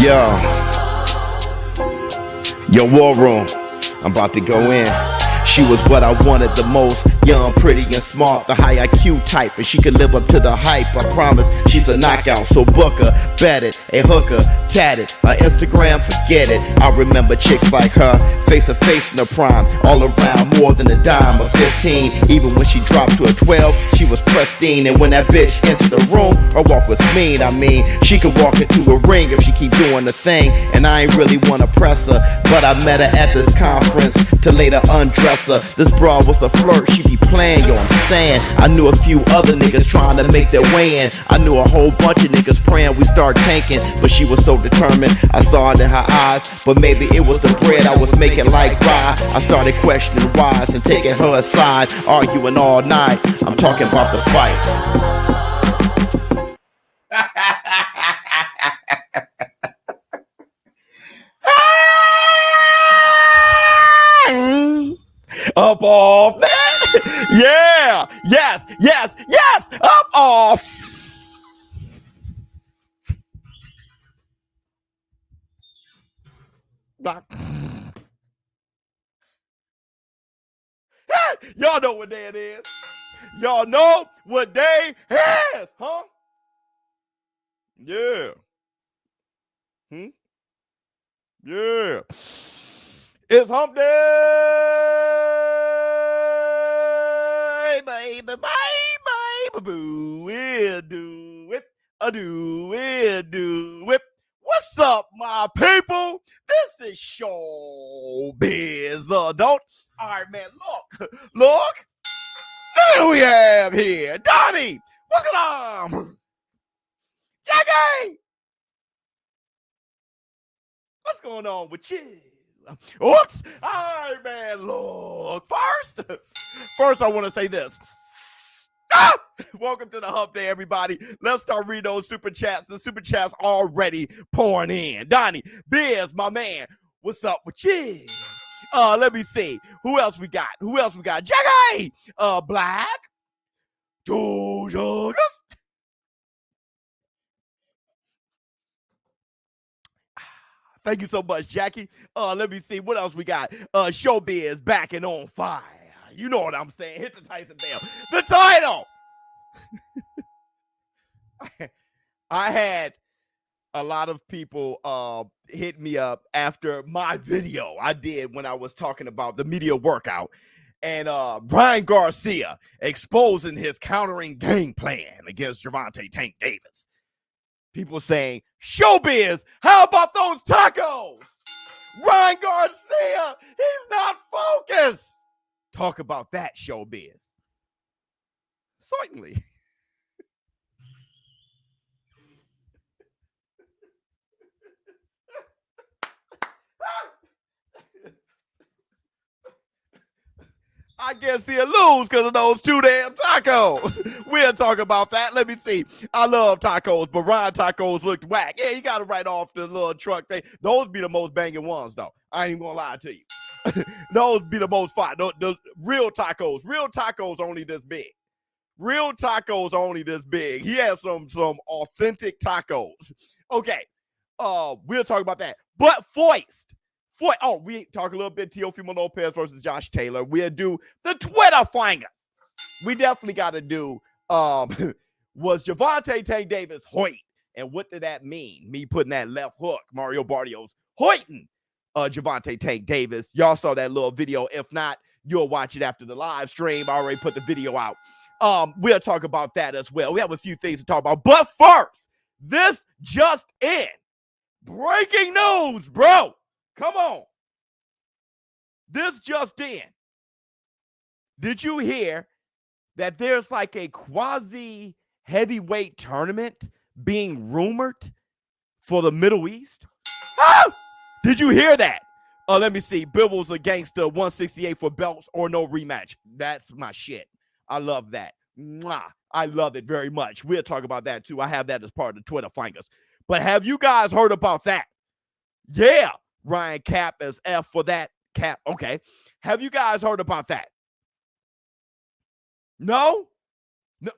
Yo, War Room, I'm about to go in. She was what I wanted the most. Young, pretty, and smart, the high IQ type, and she could live up to the hype. I promise she's a knockout, so book her, bet it, a hooker, tatted, her Instagram, forget it. I remember chicks like her, face to face in the prime, all around more than a dime of 15. Even when she dropped to a 12, she was pristine. And when that bitch entered the room, her walk was mean. I mean, she could walk into a ring if she keep doing the thing. And I ain't really wanna press her, but I met her at this conference to later undress her. This broad was a flirt, she be playing, yo, I'm saying. I knew a few other niggas trying to make their way in. I knew a whole bunch of niggas praying we start tanking, but she was so determined. I saw it in her eyes, but maybe it was the bread I was making like rye. I started questioning whys and taking her aside, arguing all night. I'm talking about the fight. Up off that. Yeah. Yes. Up off. Y'all know what day it is. Y'all know what day it is, huh? Yeah. Yeah. It's hump day, baby, boo. We'll do it. Do it. What's up, my people? This is ShowBizz The Adult. All right, man, look who we have here. Donnie, what's going on? Jackie, what's going on with you? Oops. All right, man, look. First, I want to say this. Welcome to the Hump Day, everybody. Let's start reading those super chats. The super chats already pouring in. Donnie, Biz, my man, what's up with you? Let me see. Who else we got? Jackie! Black. Joyce. Thank you so much, Jackie. Let me see. What else we got? ShowBizz back and on fire. You know what I'm saying. Hit the Tyson bell. The title! I had a lot of people hit me up after my video I did when I was talking about the media workout and Brian Garcia exposing his countering game plan against Gervonta Tank Davis. People saying, ShowBizz, how about those tacos? Brian Garcia, he's not focused. Talk about that, ShowBizz. Certainly. I guess he'll lose because of those two damn tacos. We'll talk about that. Let me see. I love tacos, but Ryan tacos looked whack. Yeah, you got to write off the little truck thing. Those be the most banging ones, though. I ain't even going to lie to you. Those be the most fun. The real tacos only this big. Real tacos only this big. He has some authentic tacos. Okay. We'll talk about that. But foist. We talk a little bit Teofimo Lopez versus Josh Taylor. We'll do the Twitter finger. We definitely got to do was Gervonta Tank Davis hoit? And what did that mean? Me putting that left hook, Mario Barrios hoiting Gervonta Tank Davis. Y'all saw that little video. If not, you'll watch it after the live stream. I already put the video out. We'll talk about that as well. We have a few things to talk about. But first, this just in. Breaking news, bro. Come on. This just in. Did you hear that there's like a quasi heavyweight tournament being rumored for the Middle East? Ah! Did you hear that? Let me see. Bivol's a gangster, 168 for belts or no rematch. That's my shit. I love that. Mwah. I love it very much. We'll talk about that too. I have that as part of the Twitter fingers. But have you guys heard about that? Yeah. Ryan Cap as F for that. Cap. Okay. Have you guys heard about that? No? No.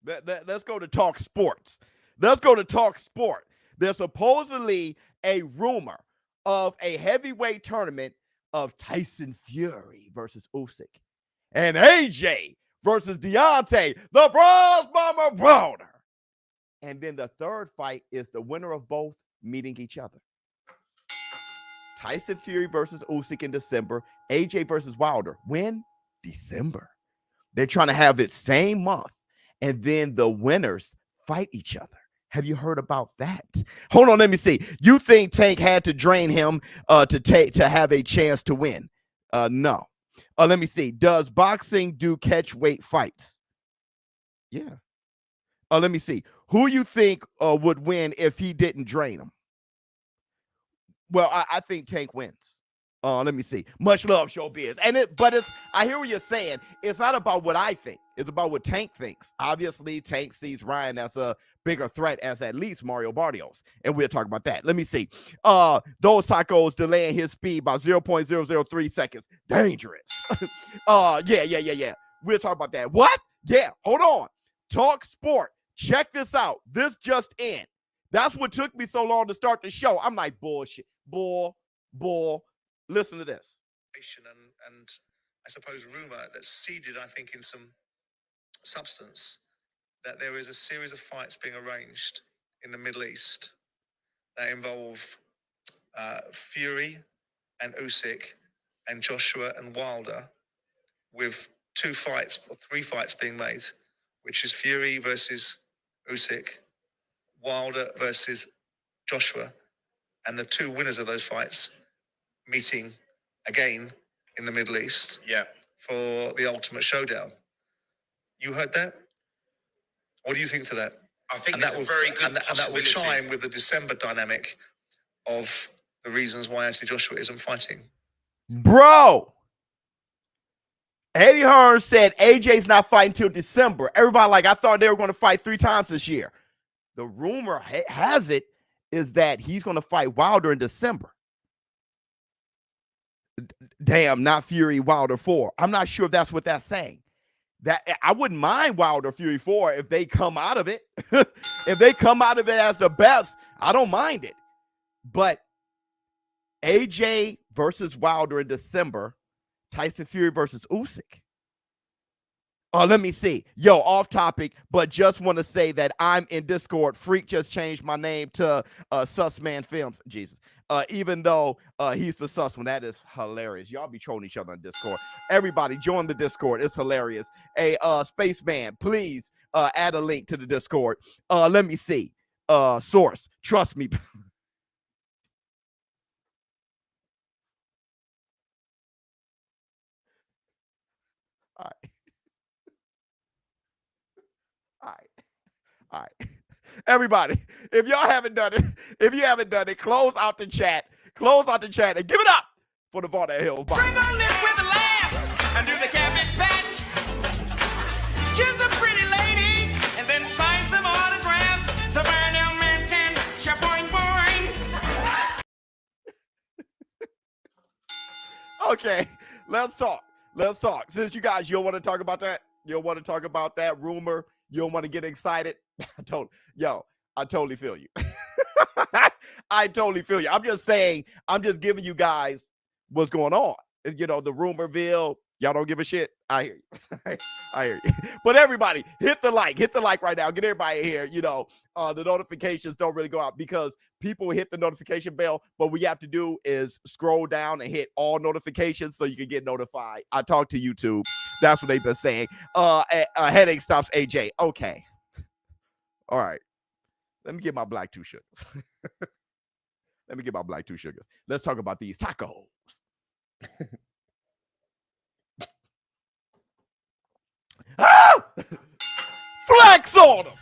Let's go to Talk Sports. Let's go to Talk Sport. There's supposedly a rumor of a heavyweight tournament of Tyson Fury versus Usyk and AJ versus Deontay, the Bronze Bomber Wilder. And then the third fight is the winner of both meeting each other. Tyson Fury versus Usyk in December, AJ versus Wilder. When? December. They're trying to have it same month, and then the winners fight each other. Have you heard about that? Hold on, let me see. You think Tank had to drain him to have a chance to win? No. Let me see. Does boxing do catch weight fights? Yeah. Let me see. Who you think would win if he didn't drain him? Well, I think Tank wins. Let me see. Much love, ShowBizz. I hear what you're saying. It's not about what I think. It's about what Tank thinks. Obviously, Tank sees Ryan as a bigger threat as at least Mario Barrios. And we'll talk about that. Let me see. Those tacos delaying his speed by 0.003 seconds. Dangerous. Yeah. We'll talk about that. What? Yeah, hold on. Talk sport. Check this out. This just in. That's what took me so long to start the show. I'm like, bullshit. Bull. Listen to this. And I suppose rumor that's seeded, I think, in some substance, that there is a series of fights being arranged in the Middle East that involve Fury and Usyk and Joshua and Wilder, with 2 fights or 3 fights being made, which is Fury versus Usyk, Wilder versus Joshua, and the 2 winners of those fights meeting again in the Middle East for the ultimate showdown. You heard that? What do you think to that? I think that's a very good possibility. And that will chime with the December dynamic of the reasons why Anthony Joshua isn't fighting. Bro, Eddie Hearn said AJ's not fighting till December. Everybody I thought they were going to fight 3 times this year. The rumor has it is that he's going to fight Wilder in December. Damn, not Fury Wilder 4. I'm not sure if that's what that's saying. That I wouldn't mind Wilder Fury 4 if they come out of it. If they come out of it as the best, I don't mind it. But AJ versus Wilder in December, Tyson Fury versus Usyk. Let me see. Yo, off topic, but just want to say that I'm in Discord. Freak just changed my name to Sussman Films. Jesus. Even though he's the sus one. That is hilarious. Y'all be trolling each other on Discord. Everybody join the Discord. It's hilarious. Hey, Spaceman, please add a link to the Discord. Let me see. Source. Trust me. All right. Everybody, if y'all haven't done it, close out the chat. Close out the chat and give it up for the Varda Hills. Bring her lips with a laugh and do the cabbage patch. Kiss a pretty lady and then sign some autographs. The Barrios man can shaboing boing. Okay, let's talk. Since you guys, you don't want to talk about that. You don't want to talk about that rumor. You don't want to get excited. I totally feel you. I totally feel you. I'm just saying, I'm just giving you guys what's going on. You know, the rumorville. Y'all don't give a shit. I hear you. I hear you. But everybody, hit the like right now. Get everybody here. You know, the notifications don't really go out because people hit the notification bell. What we have to do is scroll down and hit all notifications so you can get notified. I talk to YouTube. That's what they've been saying. A headache stops AJ. Okay. All right. Let me get my black 2 sugars. Let's talk about these tacos. Flex on them.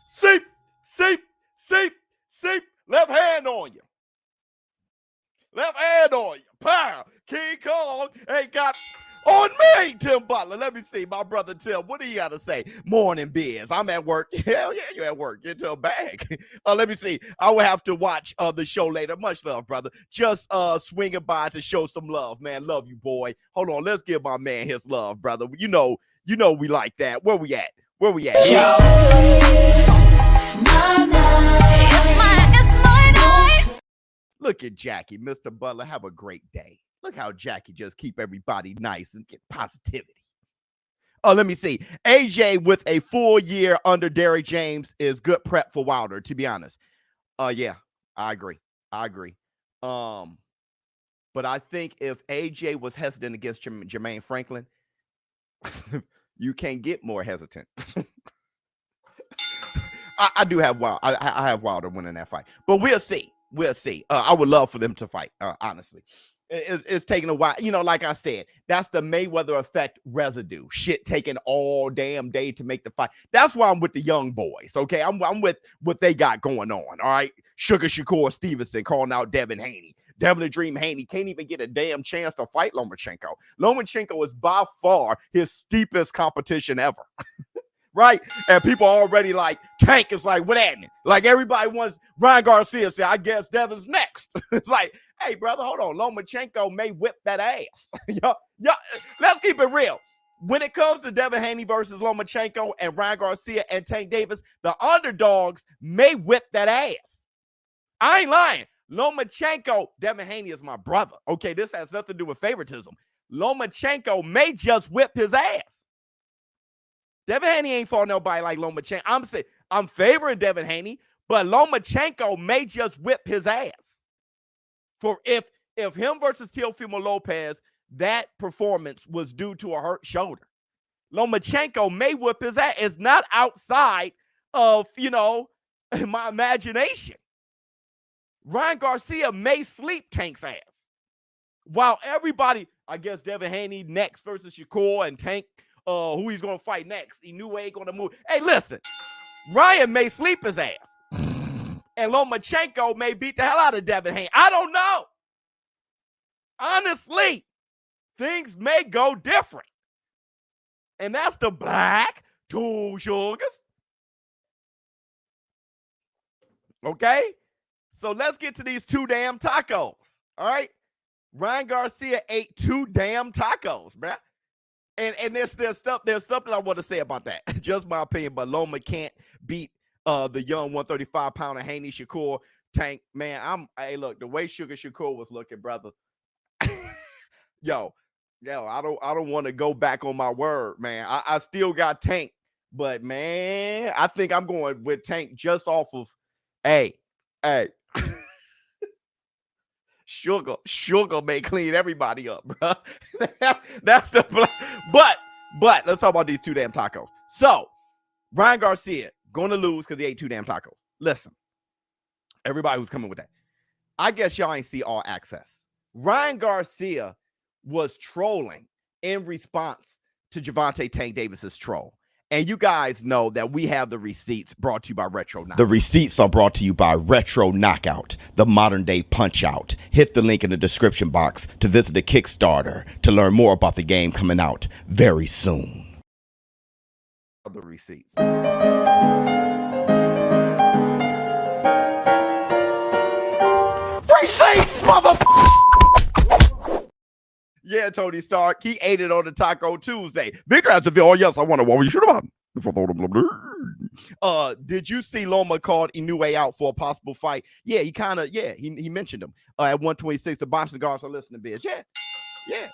Seep. Left hand on you. Pow. King Kong ain't got on me, Tim Butler. Let me see. My brother Tim, what do you got to say? Morning, Biz. I'm at work. Hell yeah, you're at work. Get to a bag. Let me see. I will have to watch the show later. Much love, brother. Just swinging by to show some love, man. Love you, boy. Hold on. Let's give my man his love, brother. You know we like that. Where we at? Yo, at Jackie. Mr. Butler, have a great day. Look how Jackie just keep everybody nice and get positivity. Oh, let me see. AJ with a full year under Derrick James is good prep for Wilder, to be honest. Yeah, I agree. But I think if AJ was hesitant against Jermaine Franklin, you can't get more hesitant. I do have Wilder. I have Wilder winning that fight, but we'll see. I would love for them to fight. Honestly, it's taking a while. You know, like I said, that's the Mayweather effect residue. Shit taking all damn day to make the fight. That's why I'm with the young boys. Okay, I'm with what they got going on. All right, Shakur Stevenson calling out Devin Haney. Devin the Dream Haney can't even get a damn chance to fight Lomachenko. Lomachenko is by far his steepest competition ever. Right? And people already like, Tank is like, what happening? Like everybody wants Ryan Garcia say, I guess Devin's next. It's like, hey, brother, hold on. Lomachenko may whip that ass. Yo, let's keep it real. When it comes to Devin Haney versus Lomachenko and Ryan Garcia and Tank Davis, the underdogs may whip that ass. I ain't lying. Lomachenko, Devin Haney is my brother. Okay, this has nothing to do with favoritism. Lomachenko may just whip his ass. Devin Haney ain't fought nobody like Lomachenko. I'm favoring Devin Haney, but Lomachenko may just whip his ass. For if him versus Teofimo Lopez, that performance was due to a hurt shoulder, Lomachenko may whip his ass. It's not outside of, my imagination. Ryan Garcia may sleep Tank's ass. While everybody, I guess Devin Haney next versus Shakur and Tank, who he's going to fight next. He knew ain't going to move. Hey, listen, Ryan may sleep his ass. And Lomachenko may beat the hell out of Devin Haney. I don't know. Honestly, things may go different. And that's the Black Two Sugars. Okay? So let's get to these 2 damn tacos. All right? Ryan Garcia ate 2 damn tacos, bruh. And there's something I want to say about that. Just my opinion, but Loma can't beat the young 135-pounder Haney, Shakur, Tank. Man, hey, look, the way Shakur was looking, brother. yo, I don't want to go back on my word, man. I still got Tank, but man, I think I'm going with Tank just off of, hey. Sugar may clean everybody up, bro. That's the but let's talk about these 2 damn tacos. So Ryan Garcia gonna lose because he ate 2 damn tacos. Listen, everybody who's coming with that, I guess y'all ain't see All Access. Ryan Garcia was trolling in response to Gervonta Tank Davis's troll. And you guys know that we have the receipts brought to you by Retro Knockout. The receipts are brought to you by Retro Knockout, the modern day punch out. Hit the link in the description box to visit the Kickstarter to learn more about the game coming out very soon. The receipts. Receipts, motherfucker! Yeah, Tony Stark. He ate it on the Taco Tuesday. Victor has to feel, oh, yes, I wonder what we should have done. Did you see Loma called Inoue out for a possible fight? Yeah, he mentioned him. At 126, the boxing guards are listening, bitch. Yeah,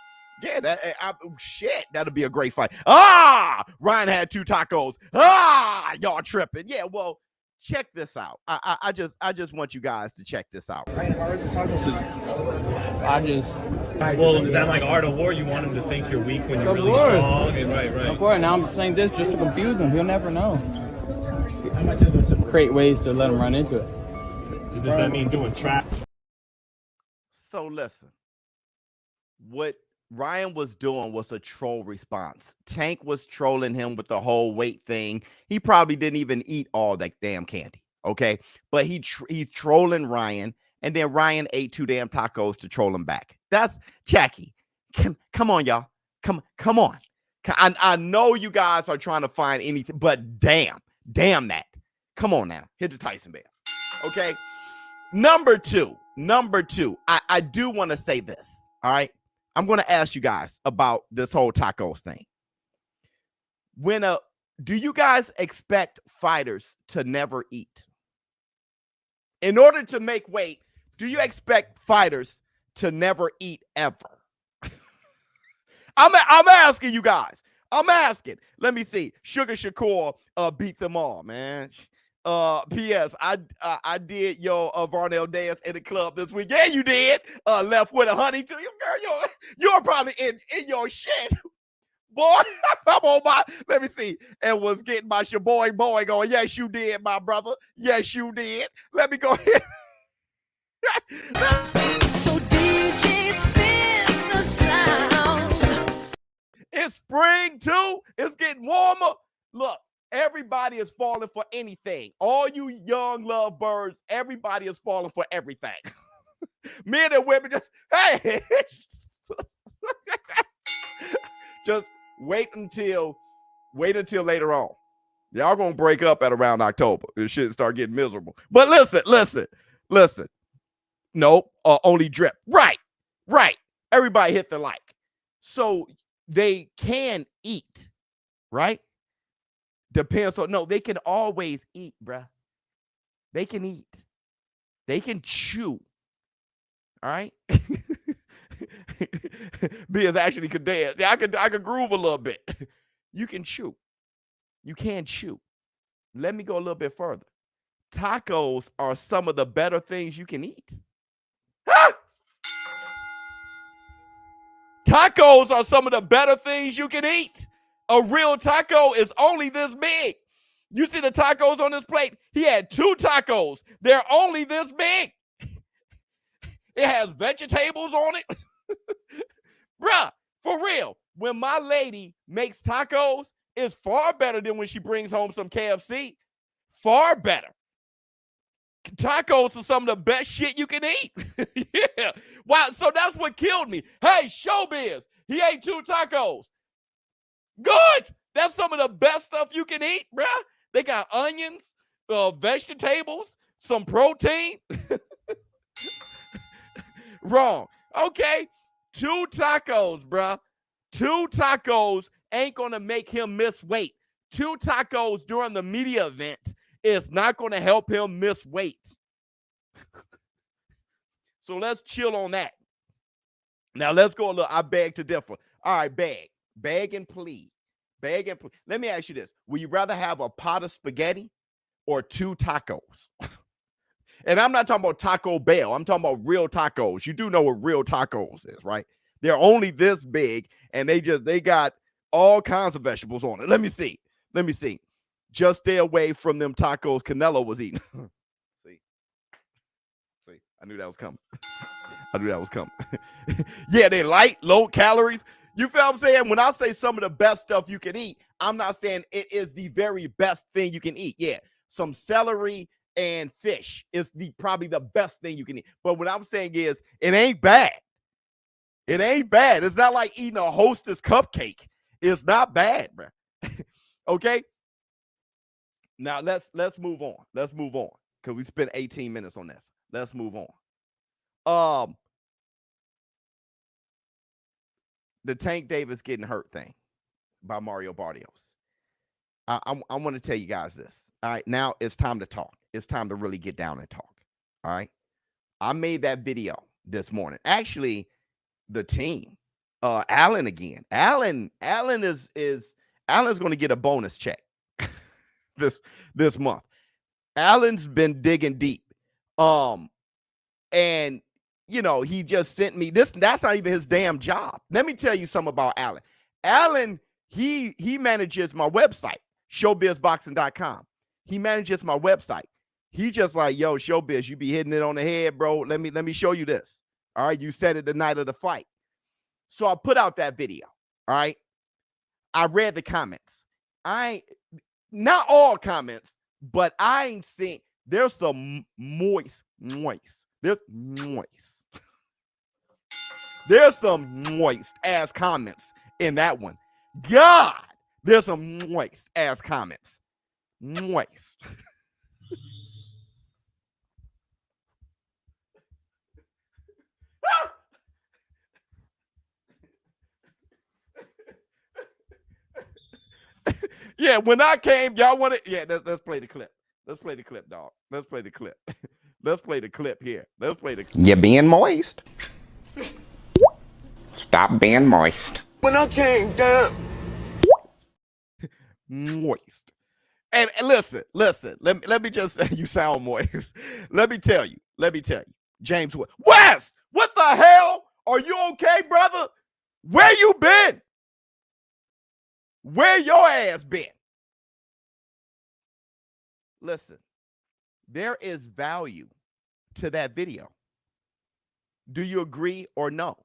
shit, that'll be a great fight. Ryan had 2 tacos. Y'all tripping. Yeah, well, check this out. I just want you guys to check this out. Well, is that like Art of War? You want him to think you're weak when you're really strong? And right. Of course, now I'm saying this just to confuse him. He'll never know. Create ways to let him run into it. Does that mean doing trap? So listen, what Ryan was doing was a troll response. Tank was trolling him with the whole weight thing. He probably didn't even eat all that damn candy, okay? But he's trolling Ryan, and then Ryan ate 2 damn tacos to troll him back. That's Jackie. Come on, y'all. Come on. I know you guys are trying to find anything, but damn that. Come on now. Hit the Tyson Bear. Okay. Number two. I do want to say this. All right. I'm going to ask you guys about this whole tacos thing. Do you guys expect fighters to never eat? In order to make weight, Do you expect fighters to never eat ever? I'm asking you guys. I'm asking. Let me see. Sugar Shakur beat them all, man. P.S. I did your Varnell dance in the club this week. Yeah, you did. Left with a honey to you, girl. You're probably in your shit. Boy, I'm on my, let me see. And was getting my boy going. Yes, you did, my brother. Yes, you did. Let me go ahead. So DJ send the sound. It's spring too. It's getting warmer. Look, everybody is falling for anything. All you young lovebirds, everybody is falling for everything. Men and women just, hey, just wait until later on. Y'all gonna break up at around October. This shit start getting miserable. But listen. Nope, only drip. Right. Everybody hit the like. So they can eat, right? Depends on, no, they can always eat, bruh. They can eat. They can chew. All right? Biz actually could dance. Yeah, I could groove a little bit. You can chew. You can chew. Let me go a little bit further. Tacos are some of the better things you can eat. Huh? Tacos are some of the better things you can eat. A real taco is only this big. You see the tacos on this plate? He had 2 tacos. They're only this big. It has vegetables on it. Bruh, for real, when my lady makes tacos, it's far better than when she brings home some KFC. Far better. Tacos are some of the best shit you can eat. Yeah. Wow. So that's what killed me. Hey, ShowBizz, he ate 2 tacos. Good. That's some of the best stuff you can eat, bruh. They got onions, vegetables, some protein. Wrong. Okay. 2 tacos, bruh. 2 tacos ain't going to make him miss weight. 2 tacos during the media event is not going to help him miss weight. So let's chill on that. Now let's go a little. I beg to differ. All right, beg and plead. Beg and plead. Let me ask you this. Would you rather have a pot of spaghetti or 2 tacos? And I'm not talking about Taco Bell. I'm talking about real tacos. You do know what real tacos is, right? They're only this big, and they got all kinds of vegetables on it. Let me see. Just stay away from them tacos Canelo was eating. See, I knew that was coming. Yeah, they light, low calories. You feel what I'm saying? When I say some of the best stuff you can eat, I'm not saying it is the very best thing you can eat. Yeah, some celery and fish is probably the best thing you can eat. But what I'm saying is it ain't bad. It ain't bad. It's not like eating a Hostess cupcake. It's not bad, bro. Okay? Now let's move on. Let's move on. Because we spent 18 minutes on this. Let's move on. The Tank Davis getting hurt thing by Mario Barrios. I want to tell you guys this. All right, now it's time to talk. It's time to really get down and talk. All right. I made that video this morning. Actually, the team, Alan again. Alan is going to get a bonus check this month. Alan's been digging deep. And you know, he just sent me this. That's not even his damn job. Let me tell you something about Alan. Alan, he manages my website, showbizboxing.com. He manages my website. He just like, yo, ShowBizz, you be hitting it on the head, bro. Let me show you this. All right, you said it the night of the fight. So I put out that video. All right. I read the comments. Not all comments, but I ain't seen, there's some moist. There's moist. There's some moist ass comments in that one. God, there's some moist ass comments. Moist. Yeah, when I came, y'all want it? Yeah, let's play the clip. Let's play the clip, dog. Let's play the clip. Let's play the clip here. Let's play the. You being moist? Stop being moist. When I came down. Moist. And listen. Let me just say, you sound moist. Let me tell you. James West, what the hell? Are you okay, brother? Where you been? Where your ass been? Listen, there is value to that video. Do you agree or no?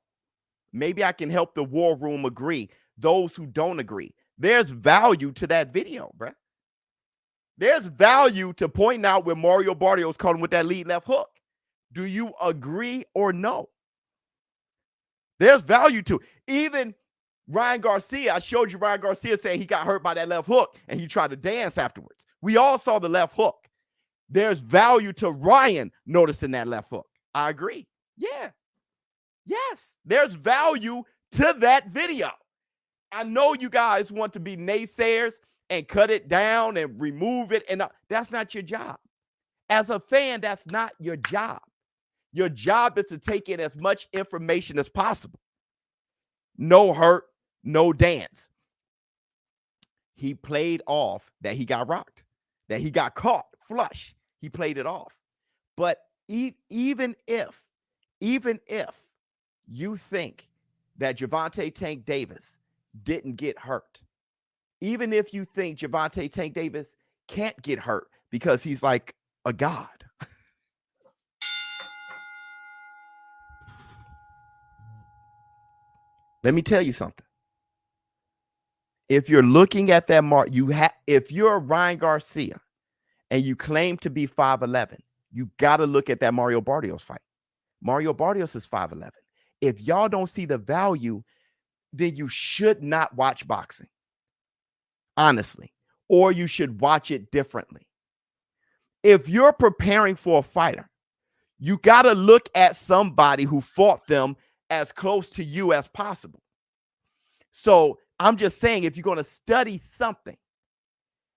Maybe I can help the war room agree. Those who don't agree, there's value to that video, bruh. There's value to pointing out where Mario Barrios caught him with that lead left hook. Do you agree or no? There's value to even Ryan Garcia. I showed you Ryan Garcia saying he got hurt by that left hook and he tried to dance afterwards. We all saw the left hook. There's value to Ryan noticing that left hook. I agree. Yeah. Yes, there's value to that video. I know you guys want to be naysayers and cut it down and remove it. And that's not your job. As a fan, that's not your job. Your job is to take in as much information as possible. No hurt, no dance. He played off that he got rocked, that he got caught flush. He played it off. But even if you think that Gervonta Tank Davis didn't get hurt, even if you think Gervonta Tank Davis can't get hurt because he's like a god, let me tell you something. If you're looking at that mark, if you're Ryan Garcia and you claim to be 5'11", you got to look at that Mario Barrios fight. Mario Barrios is 5'11". If y'all don't see the value, then you should not watch boxing, honestly, or you should watch it differently. If you're preparing for a fighter, you got to look at somebody who fought them as close to you as possible. So I'm just saying, if you're going to study something,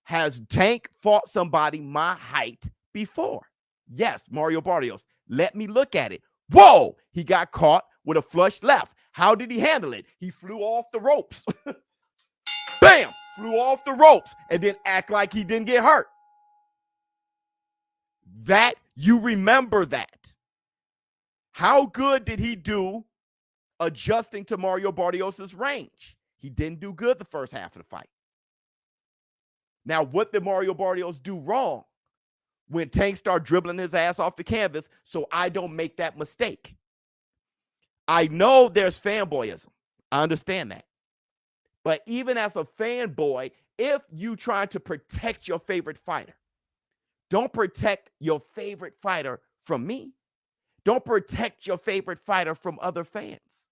has Tank fought somebody my height before? Yes, Mario Barrios. Let me look at it. Whoa, he got caught with a flush left. How did he handle it? He flew off the ropes. Bam, flew off the ropes and then act like he didn't get hurt. That, you remember that. How good did he do adjusting to Mario Barrios' range? He didn't do good the first half of the fight. Now, what did Mario Barrios do wrong when Tank started dribbling his ass off the canvas so I don't make that mistake? I know there's fanboyism. I understand that. But even as a fanboy, if you try to protect your favorite fighter, don't protect your favorite fighter from me. Don't protect your favorite fighter from other fans.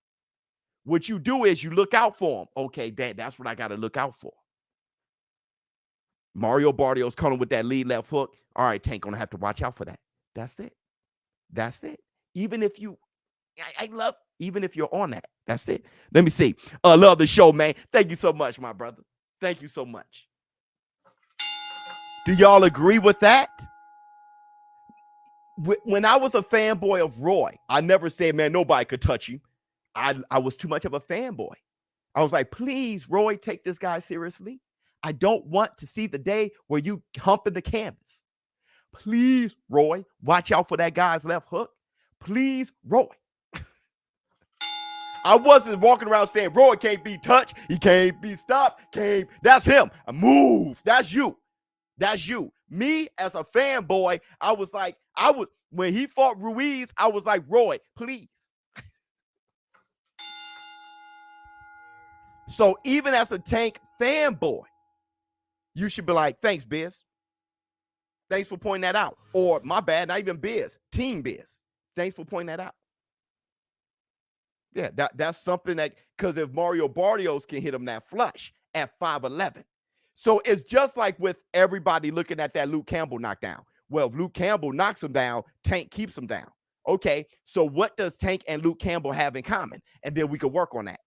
What you do is you look out for him. Okay, Dad, that's what I got to look out for. Mario Barrios coming with that lead left hook. All right, Tank gonna have to watch out for that. That's it. That's it. Even if you, even if you're on that, that's it. Let me see. Love the show, man. Thank you so much, my brother. Thank you so much. Do y'all agree with that? When I was a fanboy of Roy, I never said, man, nobody could touch you. I was too much of a fanboy. I was like, please, Roy, take this guy seriously. I don't want to see the day where you humping the canvas. Please, Roy, watch out for that guy's left hook. Please, Roy. I wasn't walking around saying Roy can't be touched. He can't be stopped. That's him. Move. That's you. That's you. Me as a fanboy, I was like, when he fought Ruiz, I was like, Roy, please. So even as a Tank fanboy, you should be like, thanks, Biz. Thanks for pointing that out. Or, my bad, not even Biz, Team Biz. Thanks for pointing that out. Yeah, that's something that, because if Mario Barrios can hit him that flush at 5'11". So it's just like with everybody looking at that Luke Campbell knockdown. Well, if Luke Campbell knocks him down, Tank keeps him down. Okay, so what does Tank and Luke Campbell have in common? And then we could work on that.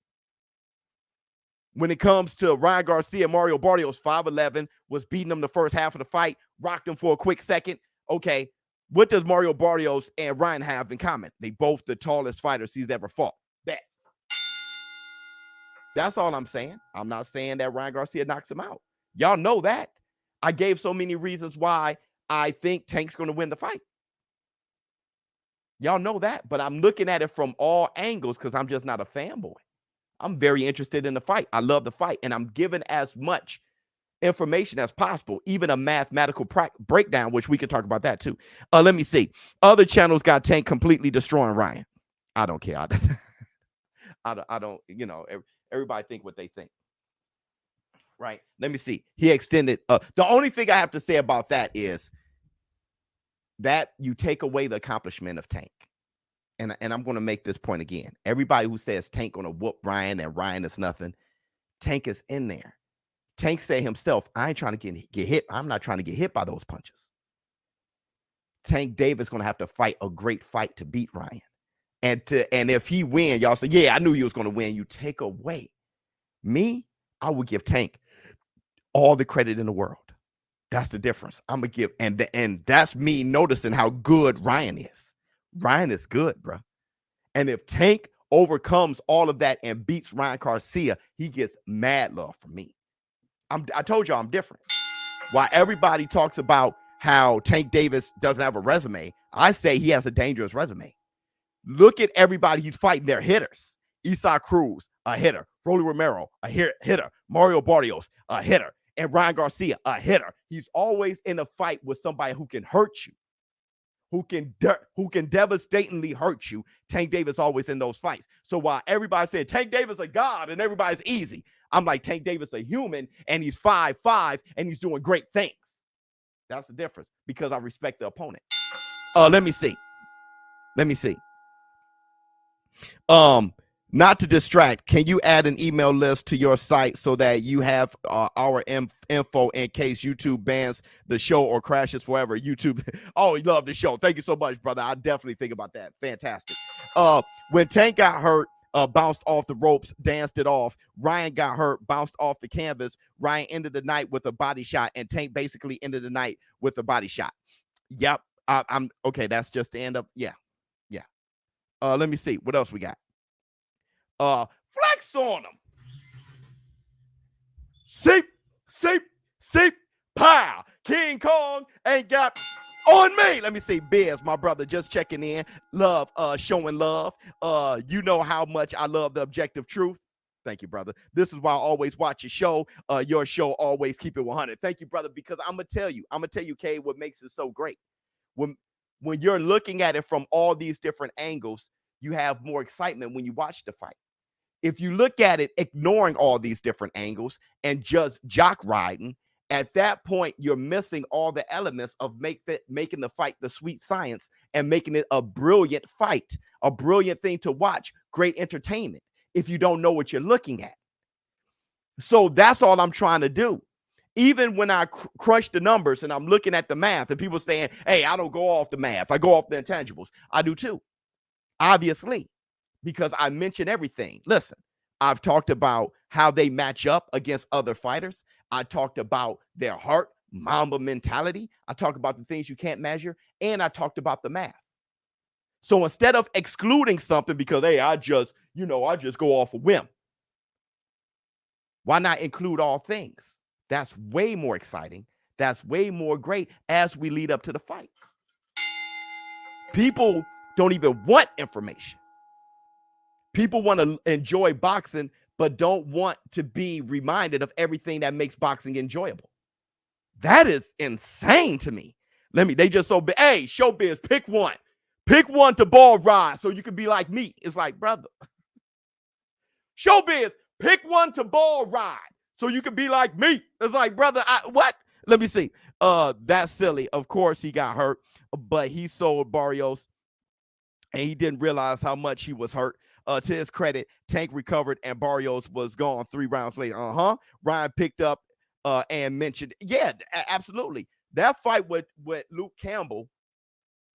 When it comes to Ryan Garcia, Mario Barrios, 5'11", was beating him the first half of the fight, rocked him for a quick second. Okay, What does Mario Barrios and Ryan have in common? They both the tallest fighters he's ever fought. That's all I'm saying. I'm not saying that Ryan Garcia knocks him out. Y'all know that. I gave so many reasons why I think Tank's going to win the fight. Y'all know that, but I'm looking at it from all angles because I'm just not a fanboy. I'm very interested in the fight. I love the fight, and I'm giving as much information as possible, even a mathematical breakdown, which we can talk about that too. Let me see. Other channels got Tank completely destroying Ryan. I don't care. I don't, you know, everybody think what they think. Right. Let me see. He extended. The only thing I have to say about that is that you take away the accomplishment of Tank. And I'm going to make this point again. Everybody who says Tank going to whoop Ryan and Ryan is nothing, Tank is in there. Tank said himself, I ain't trying to get hit. I'm not trying to get hit by those punches. Tank Davis going to have to fight a great fight to beat Ryan. And if he win, y'all say, yeah, I knew he was going to win. You take away. Me, I would give Tank all the credit in the world. That's the difference. I'm going to give, and that's me noticing how good Ryan is. Ryan is good, bro. And if Tank overcomes all of that and beats Ryan Garcia, he gets mad love from me. I told y'all I'm different. While everybody talks about how Tank Davis doesn't have a resume, I say he has a dangerous resume. Look at everybody he's fighting. They're hitters. Isaac Cruz, a hitter. Rolly Romero, a hitter. Mario Barrios, a hitter. And Ryan Garcia, a hitter. He's always in a fight with somebody who can hurt you, who can devastatingly hurt you. Tank Davis always in those fights. So while everybody said Tank Davis a god and everybody's easy, I'm like, Tank Davis a human and he's 5'5" and he's doing great things. That's the difference because I respect the opponent. Let me see. Not to distract, can you add an email list to your site so that you have our info in case YouTube bans the show or crashes forever? YouTube, oh, you love the show. Thank you so much, brother. I definitely think about that. Fantastic. When Tank got hurt, bounced off the ropes, danced it off. Ryan got hurt, bounced off the canvas. Ryan ended the night with a body shot, and Tank basically ended the night with a body shot. Yep. I'm okay. That's just the end of, yeah. Let me see. What else we got? Flex on them. Seep, pow. King Kong ain't got on me. Let me see. Biz, my brother, just checking in. Love, showing love. You know how much I love the objective truth. Thank you, brother. This is why I always watch your show. Your show always keep it 100. Thank you, brother, because I'm gonna tell you, Kay, what makes it so great. When you're looking at it from all these different angles, you have more excitement when you watch the fight. If you look at it ignoring all these different angles and just jock riding, at that point, you're missing all the elements of making the fight the sweet science and making it a brilliant fight, a brilliant thing to watch, great entertainment, if you don't know what you're looking at. So that's all I'm trying to do. Even when I crush the numbers and I'm looking at the math and people saying, hey, I don't go off the math. I go off the intangibles. I do too, obviously, because I mention everything. Listen, I've talked about how they match up against other fighters. I talked about their heart, Mamba mentality. I talked about the things you can't measure. And I talked about the math. So instead of excluding something because, hey, I just go off a whim. Why not include all things? That's way more exciting. That's way more great as we lead up to the fight. People don't even want information. People want to enjoy boxing, but don't want to be reminded of everything that makes boxing enjoyable. That is insane to me. They just so big. Hey, ShowBizz, pick one. Pick one to ball ride so you can be like me. It's like, brother. ShowBizz, pick one to ball ride so you can be like me. It's like, brother, what? Let me see. That's silly. Of course he got hurt, but he sold Barrios and he didn't realize how much he was hurt. To his credit, Tank recovered and Barrios was gone 3 rounds later. Ryan picked up and mentioned, yeah, absolutely. That fight with Luke Campbell,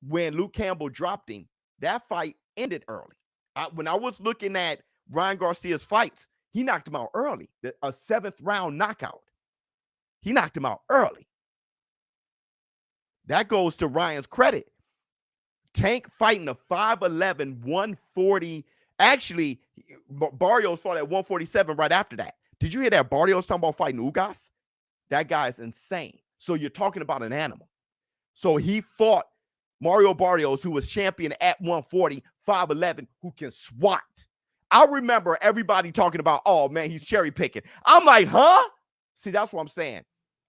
when Luke Campbell dropped him, that fight ended early. When I was looking at Ryan Garcia's fights, he knocked him out early. A 7th round knockout. He knocked him out early. That goes to Ryan's credit. Tank fighting a 5'11", 140. Actually, Barrios fought at 147 right after that. Did you hear that? Barrios talking about fighting Ugas? That guy is insane. So you're talking about an animal. So he fought Mario Barrios, who was champion at 140, 5'11", who can swat. I remember everybody talking about, oh, man, he's cherry picking. I'm like, huh? See, that's what I'm saying.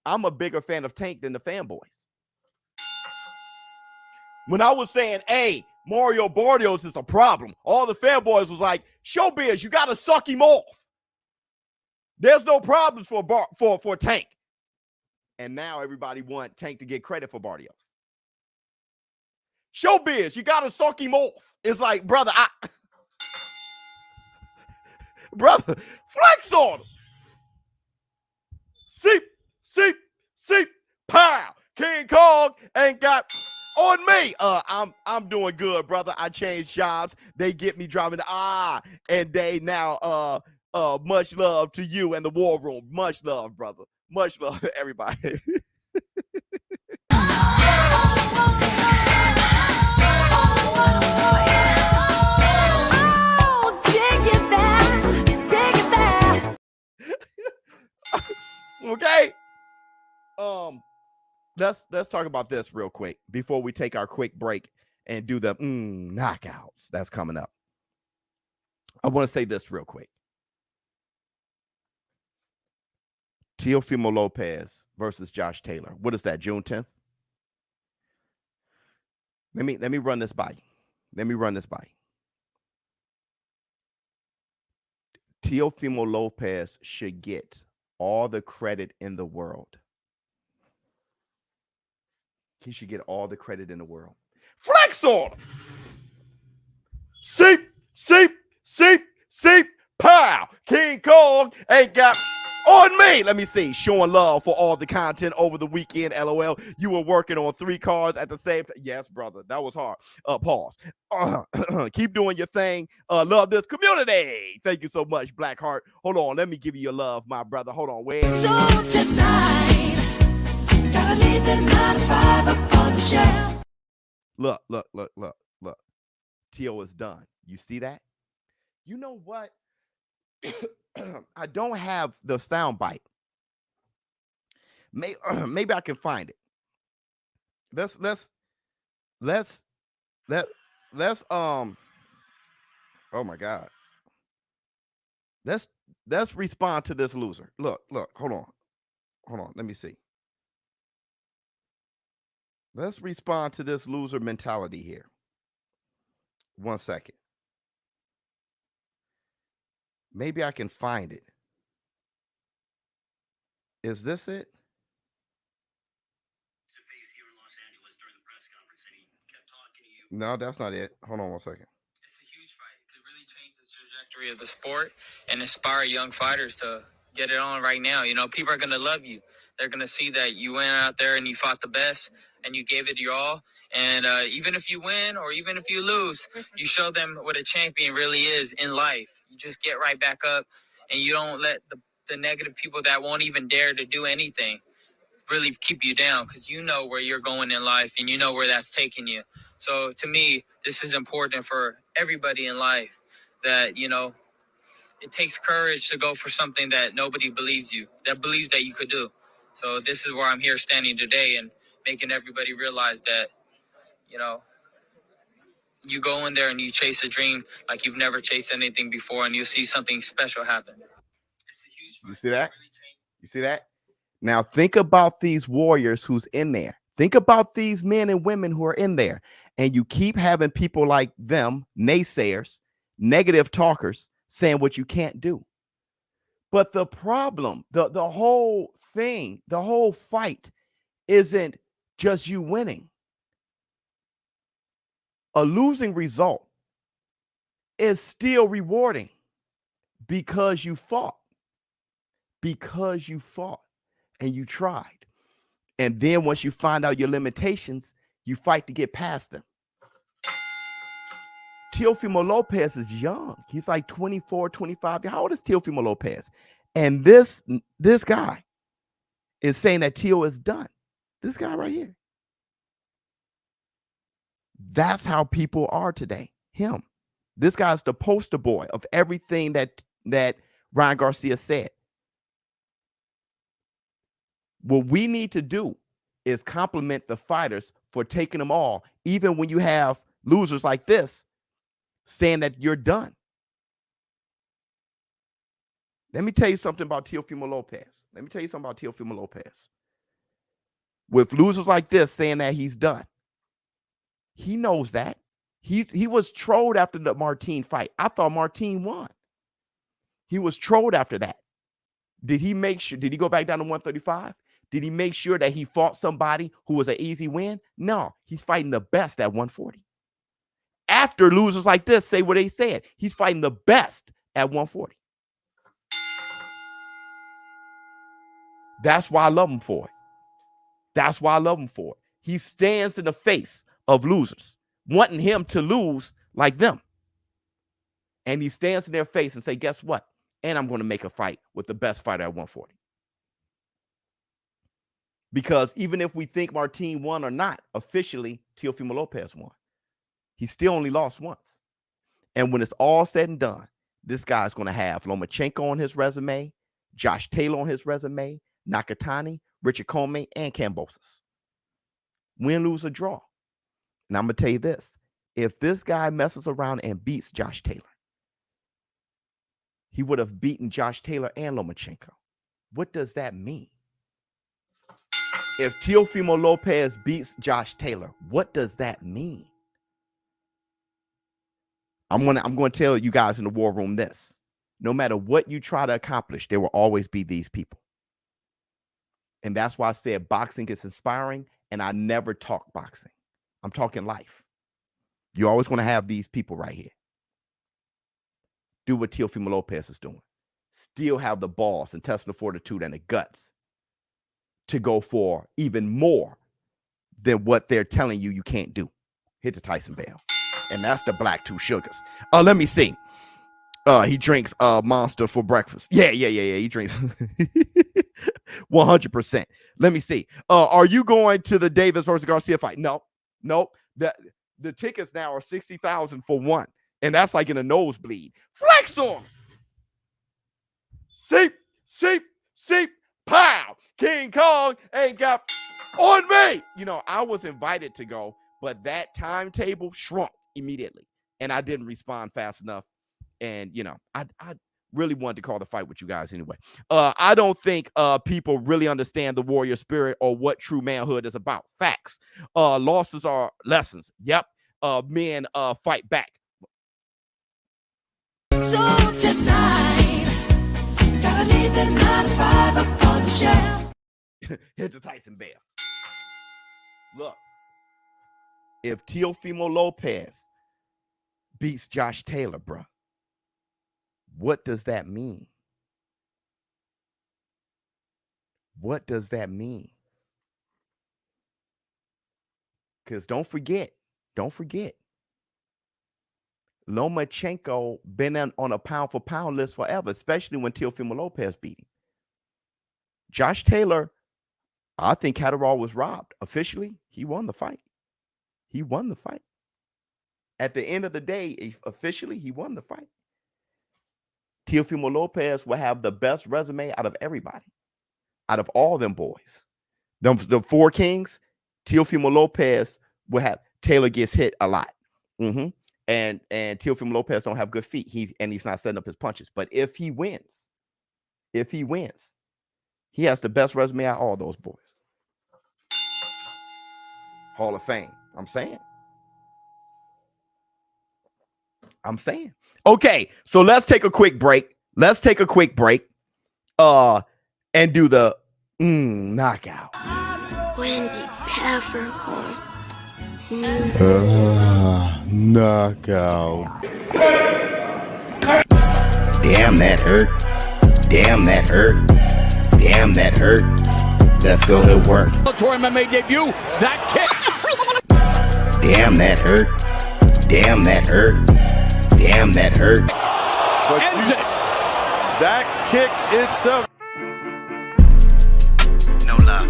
I'm a bigger fan of Tank than the fanboys. When I was saying, hey, Mario Barrios is a problem, all the fanboys was like, ShowBizz, you got to suck him off. There's no problems for Tank. And now everybody want Tank to get credit for Barrios. ShowBizz, you got to suck him off. It's like, brother, brother, flex on him. Seep, pow. King Kong ain't got on me. I'm doing good, brother. I changed jobs. They get me driving and they now much love to you and the war room. Much love, brother. Much love to everybody. Okay. Let's talk about this real quick before we take our quick break and do the knockouts that's coming up. I want to say this real quick. Teofimo Lopez versus Josh Taylor. What is that? June 10th? Let me run this by you. Teofimo Lopez should get all the credit in the world. He should get all the credit in the world. Flex on him. Seep, pow. King Kong ain't got on me. Let me see. Showing love for all the content over the weekend. LOL. You were working on 3 cards at the same time. Yes, brother. That was hard. Pause. Keep doing your thing. Love this community. Thank you so much, Blackheart. Hold on. Let me give you your love, my brother. Hold on. Wait. So tonight, gotta leave the 9 to 5 up on the shelf. Look. Tio is done. You see that? You know what? I don't have the sound bite. Maybe I can find it. Let's oh my God. Let's respond to this loser. Look, hold on. Let me see. Let's respond to this loser mentality here. 1 second. Maybe I can find it. Is this it? No, that's not it. Hold on 1 second. It's a huge fight. It could really change the trajectory of the sport and inspire young fighters to get it on right now. You know, people are going to love you. They're going to see that you went out there and you fought the best and you gave it your all. And even if you win or even if you lose, you show them what a champion really is in life. You just get right back up and you don't let the negative people that won't even dare to do anything really keep you down, because you know where you're going in life and you know where that's taking you. So to me, this is important for everybody in life, that, you know, it takes courage to go for something that nobody believes that you could do. So this is where I'm here standing today and making everybody realize that, you know, you go in there and you chase a dream like you've never chased anything before, and you'll see something special happen. It's a huge fight. You see that? You see that? Now think about these warriors who's in there. Think about these men and women who are in there. And you keep having people like them, naysayers, negative talkers, saying what you can't do. But the problem, the whole thing, the whole fight isn't just you winning. A losing result is still rewarding because you fought. Because you fought and you tried. And then once you find out your limitations, you fight to get past them. Teofimo Lopez is young. He's like 24, 25. How old is Teofimo Lopez? And this guy is saying that Teo is done. This guy right here. That's how people are today. Him. This guy's the poster boy of everything that Ryan Garcia said. What we need to do is compliment the fighters for taking them all, even when you have losers like this saying that you're done. Let me tell you something about Teofimo Lopez. With losers like this saying that he's done, he knows that. He was trolled after the Martin fight. I thought Martin won. He was trolled after that. Did he go back down to 135? Did he make sure that he fought somebody who was an easy win? No, he's fighting the best at 140. After losers like this say what they said, he's fighting the best at 140. That's why I love him for it. He stands in the face of losers, wanting him to lose like them. And he stands in their face and say, guess what? And I'm going to make a fight with the best fighter at 140. Because even if we think Martin won or not, officially, Teofimo Lopez won. He still only lost once. And when it's all said and done, this guy's going to have Lomachenko on his resume, Josh Taylor on his resume, Nakatani, Richard Comey, and Kambosos. Win, lose, or draw. And I'm going to tell you this. If this guy messes around and beats Josh Taylor, he would have beaten Josh Taylor and Lomachenko. What does that mean? If Teofimo Lopez beats Josh Taylor, what does that mean? I'm going to tell you guys in the war room this. No matter what you try to accomplish, there will always be these people. And that's why I said boxing is inspiring, and I never talk boxing. I'm talking life. You're always going to have these people right here. Do what Teofimo Lopez is doing. Still have the balls, intestinal fortitude, and the guts to go for even more than what they're telling you can't do. Hit the Tyson bell. And that's the black two sugars. Let me see. He drinks Monster for breakfast. Yeah. He drinks 100%. Let me see. Are you going to the Davis versus Garcia fight? No. The tickets now are $60,000 for one. And that's like in a nosebleed. Flex on. Seep. Pow. King Kong ain't got on me. You know, I was invited to go, but that timetable shrunk immediately. And I didn't respond fast enough. And, you know, I really wanted to call the fight with you guys anyway. I don't think people really understand the warrior spirit or what true manhood is about. Facts. Losses are lessons. Yep. Men fight back. So tonight, gotta leave the 9 to 5 up on the shelf. Hit the Tyson bell. Look, if Teofimo Lopez beats Josh Taylor, bro, what does that mean? What does that mean? Because don't forget, Lomachenko been on a pound for pound list forever, especially when Teofimo Lopez beat him. Josh Taylor, I think Catterall was robbed. Officially, he won the fight. At the end of the day, officially, he won the fight. Teofimo Lopez will have the best resume out of everybody, out of all them boys. The four kings, Teofimo Lopez will have. Taylor gets hit a lot. And Teofimo Lopez don't have good feet. He's not setting up his punches. But if he wins, he has the best resume out of all those boys. Hall of Fame. I'm saying. Okay, so let's take a quick break. And do the knockout. Wendy Peppercorn. Knockout. Damn, that hurt. Let's go to work. MMA debut. That kick. Damn, that hurt. Ends it. That kick itself. No love.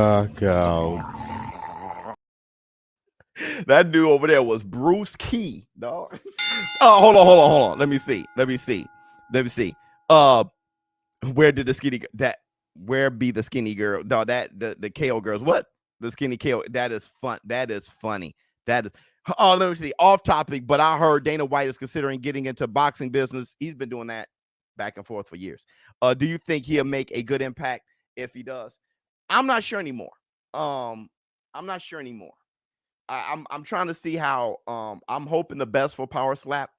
Knockout. That dude over there was Bruce Key, dog. Oh, hold on. Let me see. Where did the skinny where be the skinny girl? No, the KO girls. What? The skinny KO. That is fun. That is funny. That is let me see. Off topic, but I heard Dana White is considering getting into boxing business. He's been doing that back and forth for years. Do you think he'll make a good impact if he does? I'm not sure anymore. I'm trying to see how I'm hoping the best for Power Slap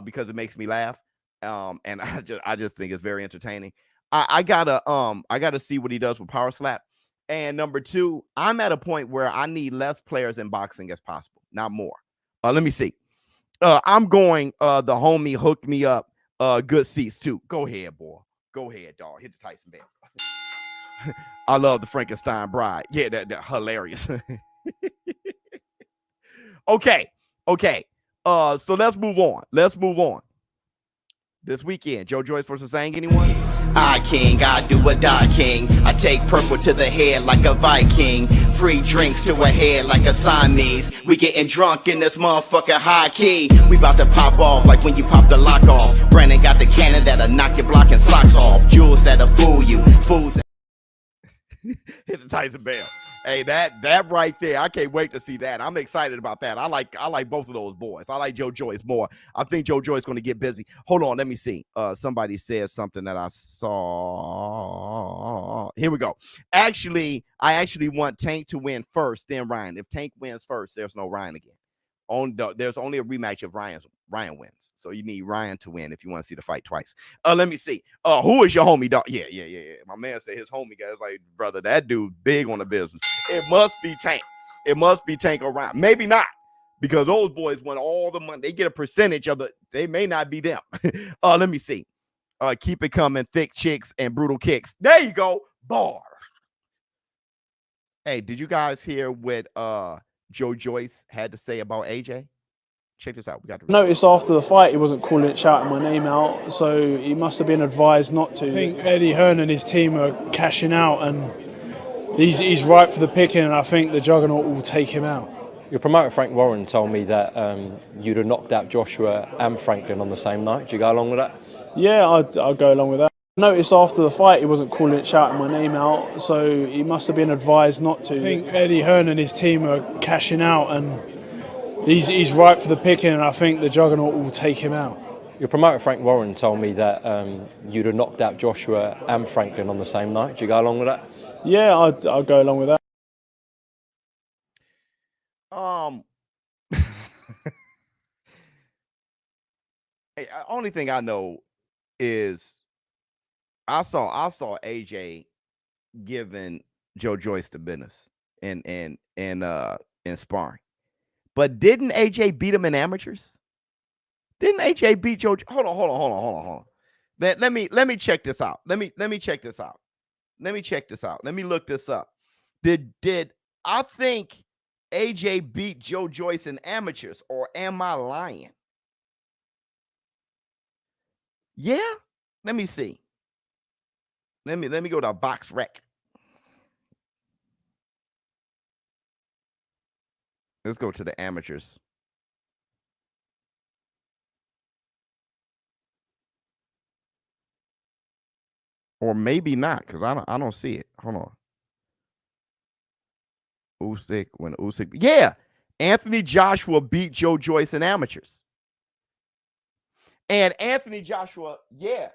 because it makes me laugh. And I just think it's very entertaining. I gotta see what he does with Power Slap. And number two, I'm at a point where I need less players in boxing as possible, not more. Let me see. I'm going the homie hooked me up. Good seats too. Go ahead, boy. Go ahead, dog. Hit the Tyson bell. I love the Frankenstein bride. Yeah, that hilarious. Okay. So let's move on. This weekend, Joe Joyce versus Zang. Anyone? I king, I do a die king. I take purple to the head like a Viking. Free drinks to a head like a Siamese. We getting drunk in this motherfucker high key. We about to pop off like when you pop the lock off. Brandon got the cannon that'll knock your block and socks off. Jewels that'll fool you. Fools. Hit the Tyson bell. Hey, that right there, I can't wait to see that. I'm excited about that. I like both of those boys. I like Joe Joyce more. I think Joe Joyce is going to get busy. Hold on, let me see. Somebody said something that I saw. Here we go. I actually want Tank to win first, then Ryan. If Tank wins first, there's no Ryan again. There's only a rematch if Ryan wins. So you need Ryan to win if you want to see the fight twice. Let me see. Who is your homie, dog? Yeah. My man said his homie guy is like, brother, that dude big on the business. It must be Tank. It must be Tank or Ryan. Maybe not, because those boys won all the money. They get a percentage of they may not be them. Let me see. Keep it coming, thick chicks and brutal kicks. There you go. Bars. Hey, did you guys hear what Joe Joyce had to say about AJ? Check this out. We got to notice after the fight he wasn't shouting my name out, so he must have been advised not to. I think Eddie Hearn and his team are cashing out, and he's ripe for the picking, and I think the Juggernaut will take him out. Your promoter Frank Warren told me that you'd have knocked out Joshua and Franklin on the same night. Do you go along with that? Yeah, I'll go along with that. I noticed after the fight he wasn't shouting my name out, so he must have been advised not to. I think Eddie Hearn and his team are cashing out, and he's ripe for the picking, and I think the Juggernaut will take him out. Your promoter Frank Warren told me that you'd have knocked out Joshua and Franklin on the same night. Do you go along with that? Yeah, I'll go along with that. Only thing I know is I saw AJ giving Joe Joyce the business in sparring. But didn't AJ beat him in amateurs? Didn't AJ beat Joe? Hold on. Let me check this out. Let me check this out. Let me look this up. Did I think AJ beat Joe Joyce in amateurs, or am I lying? Yeah, let me see. Let me go to Box Rec. Let's go to the amateurs. Or maybe not, because I don't see it. Hold on. Usyk. Yeah, Anthony Joshua beat Joe Joyce in amateurs. And Anthony Joshua, yeah,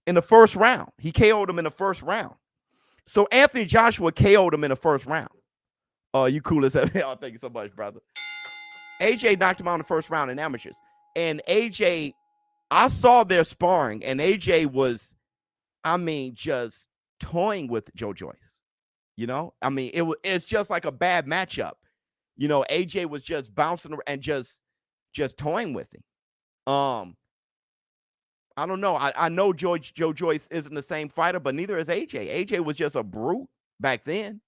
in the first round. He KO'd him in the first round. So Anthony Joshua KO'd him in the first round. Oh, you cool as hell. Oh, thank you so much, brother. AJ knocked him out in the first round in amateurs. And AJ, I saw their sparring, and AJ was, just toying with Joe Joyce. It's just like a bad matchup. AJ was just bouncing and just toying with him. I don't know. I know Joe Joyce isn't the same fighter, but neither is AJ. AJ was just a brute back then.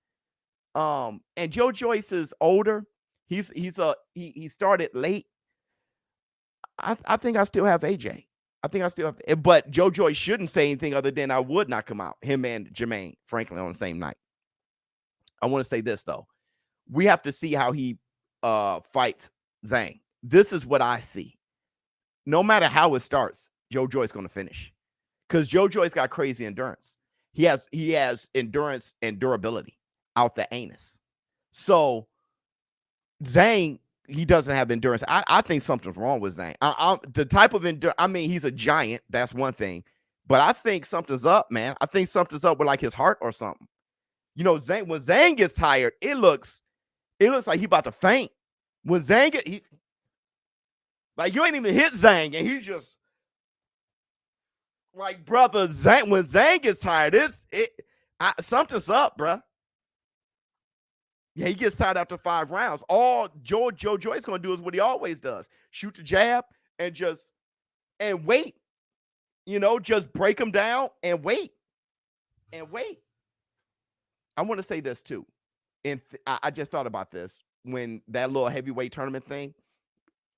And Joe Joyce is older. He started late. I think I still have AJ. I think I still have, but Joe Joyce shouldn't say anything other than I would not come out. Him and Jermaine Franklin on the same night. I want to say this though. We have to see how he fights Zang. This is what I see. No matter how it starts, Joe Joyce going to finish. Because Joe Joyce got crazy endurance. He has endurance and durability out the anus. So Zang, he doesn't have endurance. I think something's wrong with Zang. The type of endurance, I mean, he's a giant. That's one thing. But I think something's up, man. I think something's up with like his heart or something. You know, Zang, when Zang gets tired, it looks like he about to faint. When Zang like you ain't even hit Zang, and he's just like, brother, Zang. When Zang gets tired, something's up, bruh. Yeah, he gets tired after 5 rounds. All Joe Joyce gonna do is what he always does: shoot the jab and wait. You know, just break him down and wait. I want to say this too, and I just thought about this when that little heavyweight tournament thing.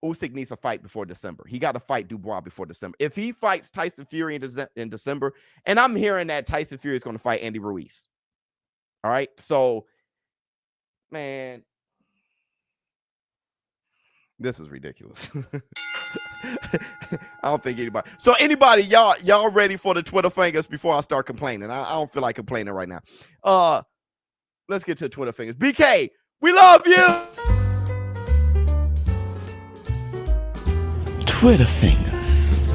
Usyk needs a fight before December. He got to fight Dubois before December. If he fights Tyson Fury in December, and I'm hearing that Tyson Fury is going to fight Andy Ruiz. All right, so man, this is ridiculous. I don't think anybody. So anybody, y'all ready for the Twitter fingers before I start complaining? I don't feel like complaining right now. Let's get to Twitter fingers. BK, we love you. Twitter fingers.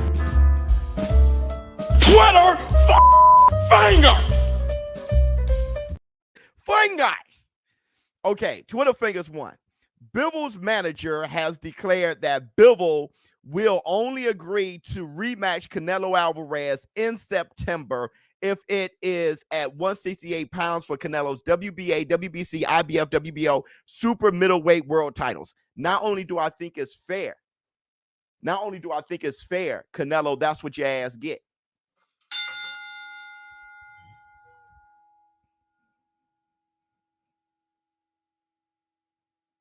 Twitter fingers. Fingers. Okay, Twitter fingers 1. Bivol's manager has declared that Bivol will only agree to rematch Canelo Alvarez in September if it is at 168 pounds for Canelo's WBA, WBC, IBF, WBO super middleweight world titles. Not only do I think it's fair, Canelo, that's what your ass get.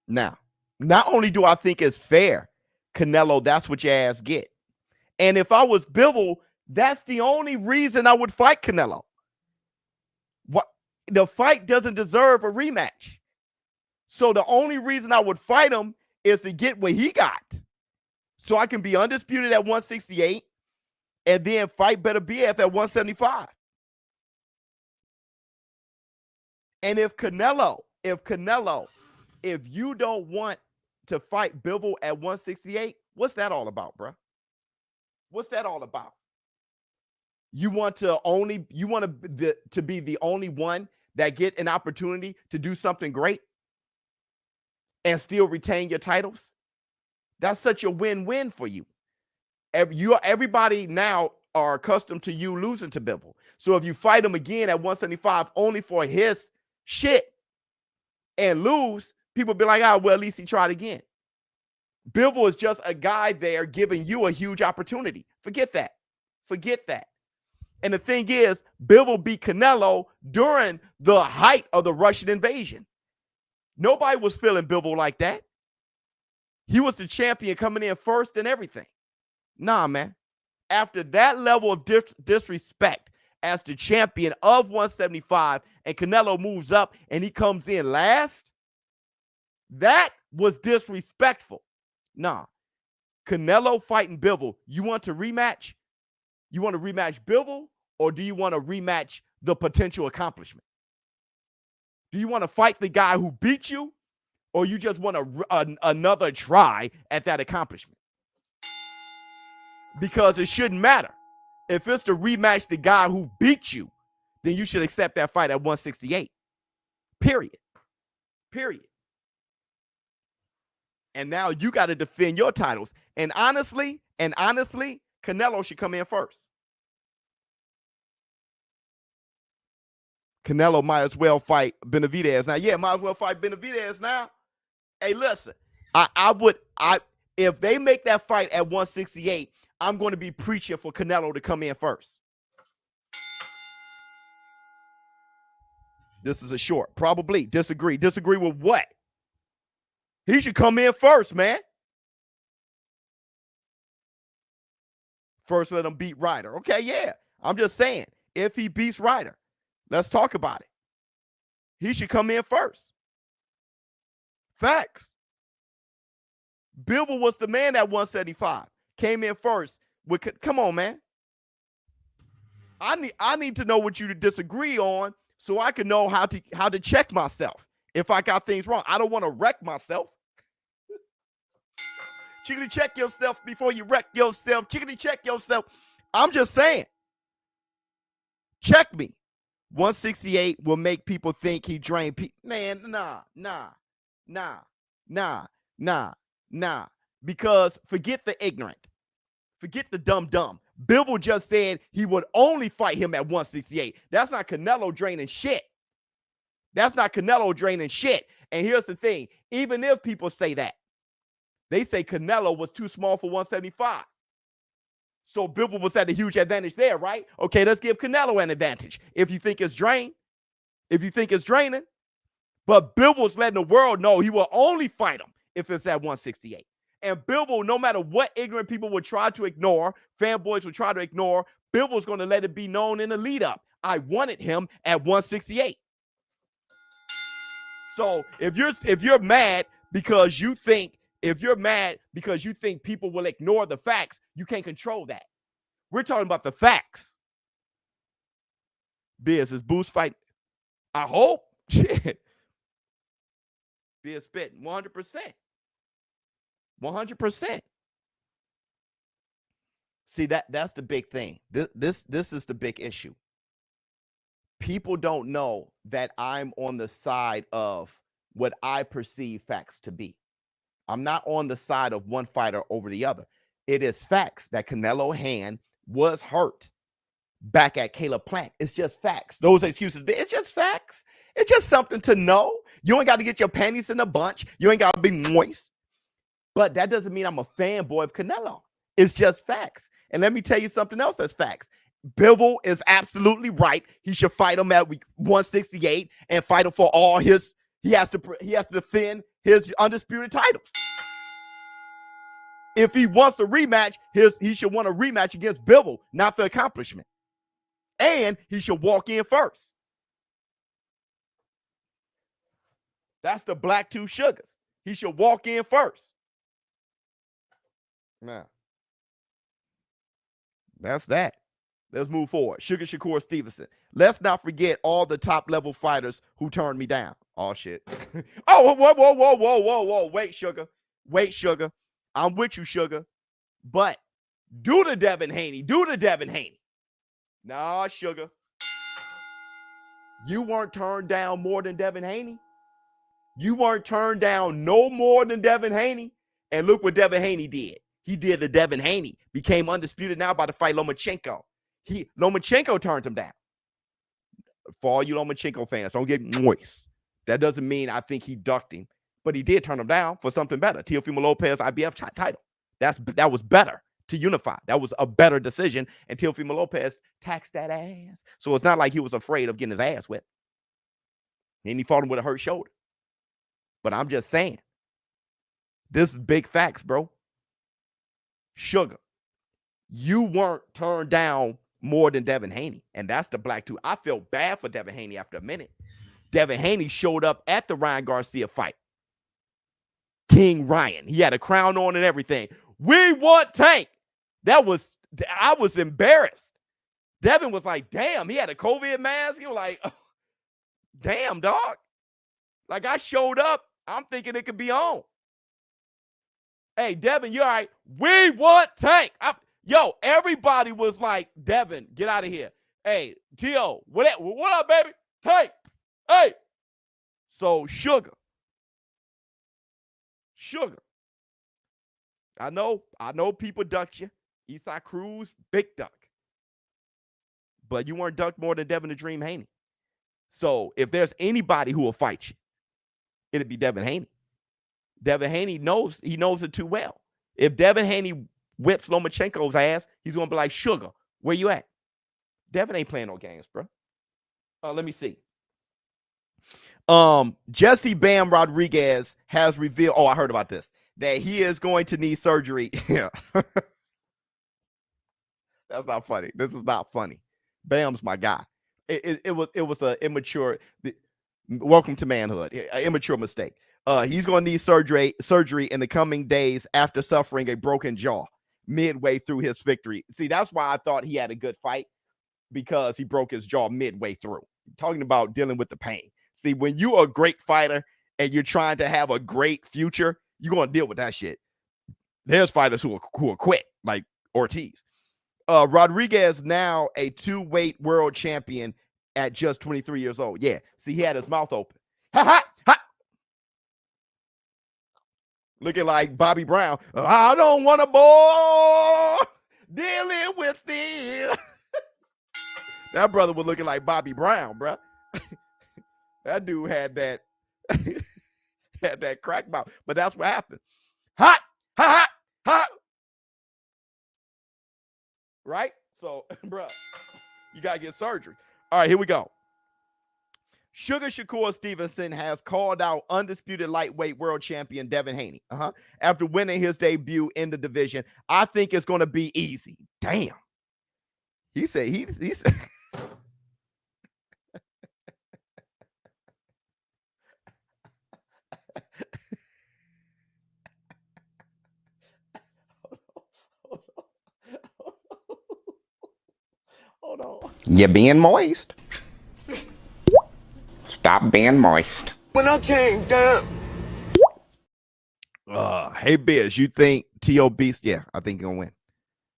Now, not only do I think it's fair, Canelo, that's what your ass get. And if I was Bivol, that's the only reason I would fight Canelo. What? The fight doesn't deserve a rematch. So the only reason I would fight him is to get what he got. So I can be undisputed at 168 and then fight Better BF at 175. And if you don't want to fight Bivol at 168, what's that all about, bro? What's that all about? You want to be the only one that get an opportunity to do something great and still retain your titles? That's such a win-win for you. Everybody now are accustomed to you losing to Bivol. So if you fight him again at 175 only for his shit and lose, people be like, well, at least he tried again. Bivol is just a guy there giving you a huge opportunity. Forget that. And the thing is, Bivol beat Canelo during the height of the Russian invasion. Nobody was feeling Bivol like that. He was the champion coming in first and everything. Nah, man. After that level of disrespect as the champion of 175 and Canelo moves up and he comes in last, that was disrespectful. Nah. Canelo fighting Bivol. You want to rematch? You want to rematch Bivol, or do you want to rematch the potential accomplishment? Do you want to fight the guy who beat you, or you just want another try at that accomplishment? Because it shouldn't matter. If it's to rematch the guy who beat you, then you should accept that fight at 168. Period. And now you got to defend your titles. And honestly, Canelo should come in first. Canelo might as well fight Benavidez now. Yeah, might as well fight Benavidez now. Hey, listen, if they make that fight at 168, I'm going to be preaching for Canelo to come in first. This is a short. Probably. Disagree. Disagree with what? He should come in first, man. First, let him beat Ryder. Okay, yeah. I'm just saying, if he beats Ryder, let's talk about it. He should come in first. Facts. Bivol was the man at 175. Came in first. Come on, man. I need to know what you disagree on so I can know how to check myself if I got things wrong. I don't want to wreck myself. Chickadee, check yourself before you wreck yourself. Chickadee, check yourself. I'm just saying. Check me. 168 will make people think he drained people. Man, nah. Because forget the ignorant. Forget the dumb. Bivol just said he would only fight him at 168. That's not Canelo draining shit. And here's the thing. Even if people say that, they say Canelo was too small for 175. So Bivol was at a huge advantage there, right? Okay, let's give Canelo an advantage. If you think it's draining. But Bivol's letting the world know he will only fight him if it's at 168. And Bivol, no matter what ignorant people would try to ignore, fanboys would try to ignore, Bivol's going to let it be known in the lead up. I wanted him at 168. So if you're mad because you think people will ignore the facts, you can't control that. We're talking about the facts. Biz, is Boost fighting? I hope. Shit. Biz spitting 100%. 100%. See, that's the big thing. This is the big issue. People don't know that I'm on the side of what I perceive facts to be. I'm not on the side of one fighter over the other. It is facts that Canelo hand was hurt back at Caleb Plant. It's just facts. Those excuses, it's just facts. It's just something to know. You ain't got to get your panties in a bunch. You ain't got to be moist. But that doesn't mean I'm a fanboy of Canelo. It's just facts. And let me tell you something else that's facts. Bivol is absolutely right. He should fight him at 168 and fight him for all his. He has to defend his undisputed titles. If he wants a rematch, he should want a rematch against Bivol, not the accomplishment. And he should walk in first. That's the black two sugars. He should walk in first. Now, that's that. Let's move forward. Sugar Shakur Stevenson. Let's not forget all the top level fighters who turned me down. Oh, shit. Oh, whoa. Wait, Sugar. I'm with you, Sugar. But do the Devin Haney. Nah, Sugar. You weren't turned down more than Devin Haney. You weren't turned down no more than Devin Haney. And look what Devin Haney did. He did the Devin Haney. Became undisputed now by the fight Lomachenko. Lomachenko turned him down. For all you Lomachenko fans, don't get moist. That doesn't mean I think he ducked him. But he did turn him down for something better. Teofimo Lopez IBF title. That was better to unify. That was a better decision. And Teofimo Lopez taxed that ass. So it's not like he was afraid of getting his ass whipped. And he fought him with a hurt shoulder. But I'm just saying. This is big facts, bro. Sugar. You weren't turned down more than Devin Haney. And that's the black two. I felt bad for Devin Haney after a minute. Devin Haney showed up at the Ryan Garcia fight. King Ryan. He had a crown on and everything. We want Tank. I was embarrassed. Devin was like, damn, he had a COVID mask. He was like, oh, damn, dog. Like, I showed up. I'm thinking it could be on. Hey, Devin, you all right? We want Tank. Yo, everybody was like, Devin, get out of here. Hey, Tio, what up, baby? Tank. Hey. So, Sugar. I know people ducked you. Eastside Cruz, big duck. But you weren't ducked more than Devin the Dream Haney. So if there's anybody who will fight you, it'd be Devin Haney. Devin Haney knows it too well. If Devin Haney whips Lomachenko's ass, he's gonna be like, Sugar, where you at? Devin ain't playing no games, bro. Let me see. Jesse Bam Rodriguez has revealed, I heard about this, that he is going to need surgery. Yeah. That's not funny. This is not funny. Bam's my guy. It was an immature. Welcome to manhood. An immature mistake. He's going to need surgery in the coming days after suffering a broken jaw midway through his victory. See, that's why I thought he had a good fight, because he broke his jaw midway through. Talking about dealing with the pain. See, when you're a great fighter and you're trying to have a great future, you're going to deal with that shit. There's fighters who are quick, like Ortiz. Rodriguez now a 2-weight world champion at just 23 years old. Yeah, see, he had his mouth open. Ha ha ha! Looking like Bobby Brown. I don't want a boy dealing with this. That brother was looking like Bobby Brown, bro. That dude had that crack mouth. But that's what happened. Hot, hot, hot. Right? So, bro, you got to get surgery. All right, here we go. Shakur Stevenson has called out undisputed lightweight world champion Devin Haney after winning his debut in the division. I think it's going to be easy. Damn. He said, he said. Hold on. You're being moist. Stop being moist. When I came down. Hey, Biz, you think T.O. Beast? Yeah, I think he's going to win.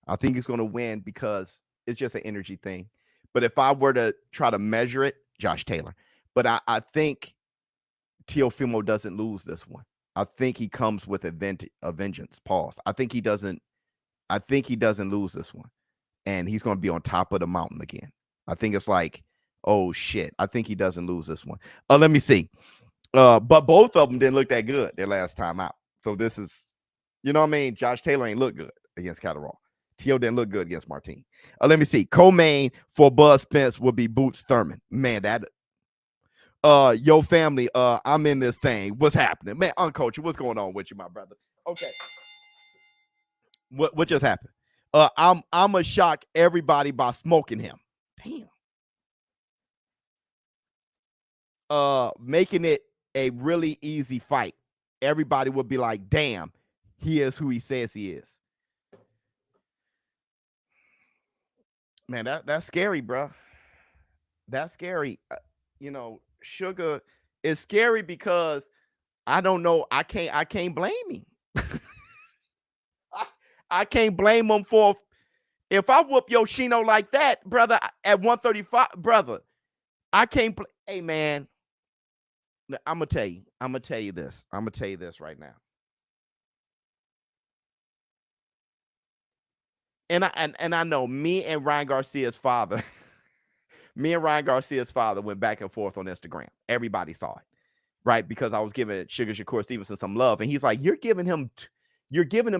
I think he's going to win because it's just an energy thing. But if I were to try to measure it, Josh Taylor. But I think Teofimo doesn't lose this one. I think he comes with a vengeance. Pause. I think he doesn't lose this one. And he's going to be on top of the mountain again. I think it's like, oh, shit. I think he doesn't lose this one. Let me see. But both of them didn't look that good their last time out. So this is, you know what I mean? Josh Taylor ain't look good against Catterall. T.O. didn't look good against Martin. Let me see. Co-main for Buzz Spence will be Boots Thurman. Man, that yo family, I'm in this thing. What's happening? Man, Unculture, what's going on with you, my brother? Okay. What just happened? I'm gonna shock everybody by smoking him. Damn. Making it a really easy fight. Everybody would be like, damn, he is who he says he is. Man, that's scary, bro. That's scary. You know, Sugar is scary because I don't know. I can't blame him. I can't blame him for if I whoop Yoshino like that, brother, at 135, brother. I can't. Hey, man, I'm gonna tell you. I'm gonna tell you this. I'm gonna tell you this right now. And I know me and Ryan Garcia's father. Me and Ryan Garcia's father went back and forth on Instagram. Everybody saw it, right? Because I was giving Shakur Stevenson some love, and he's like, "You're giving him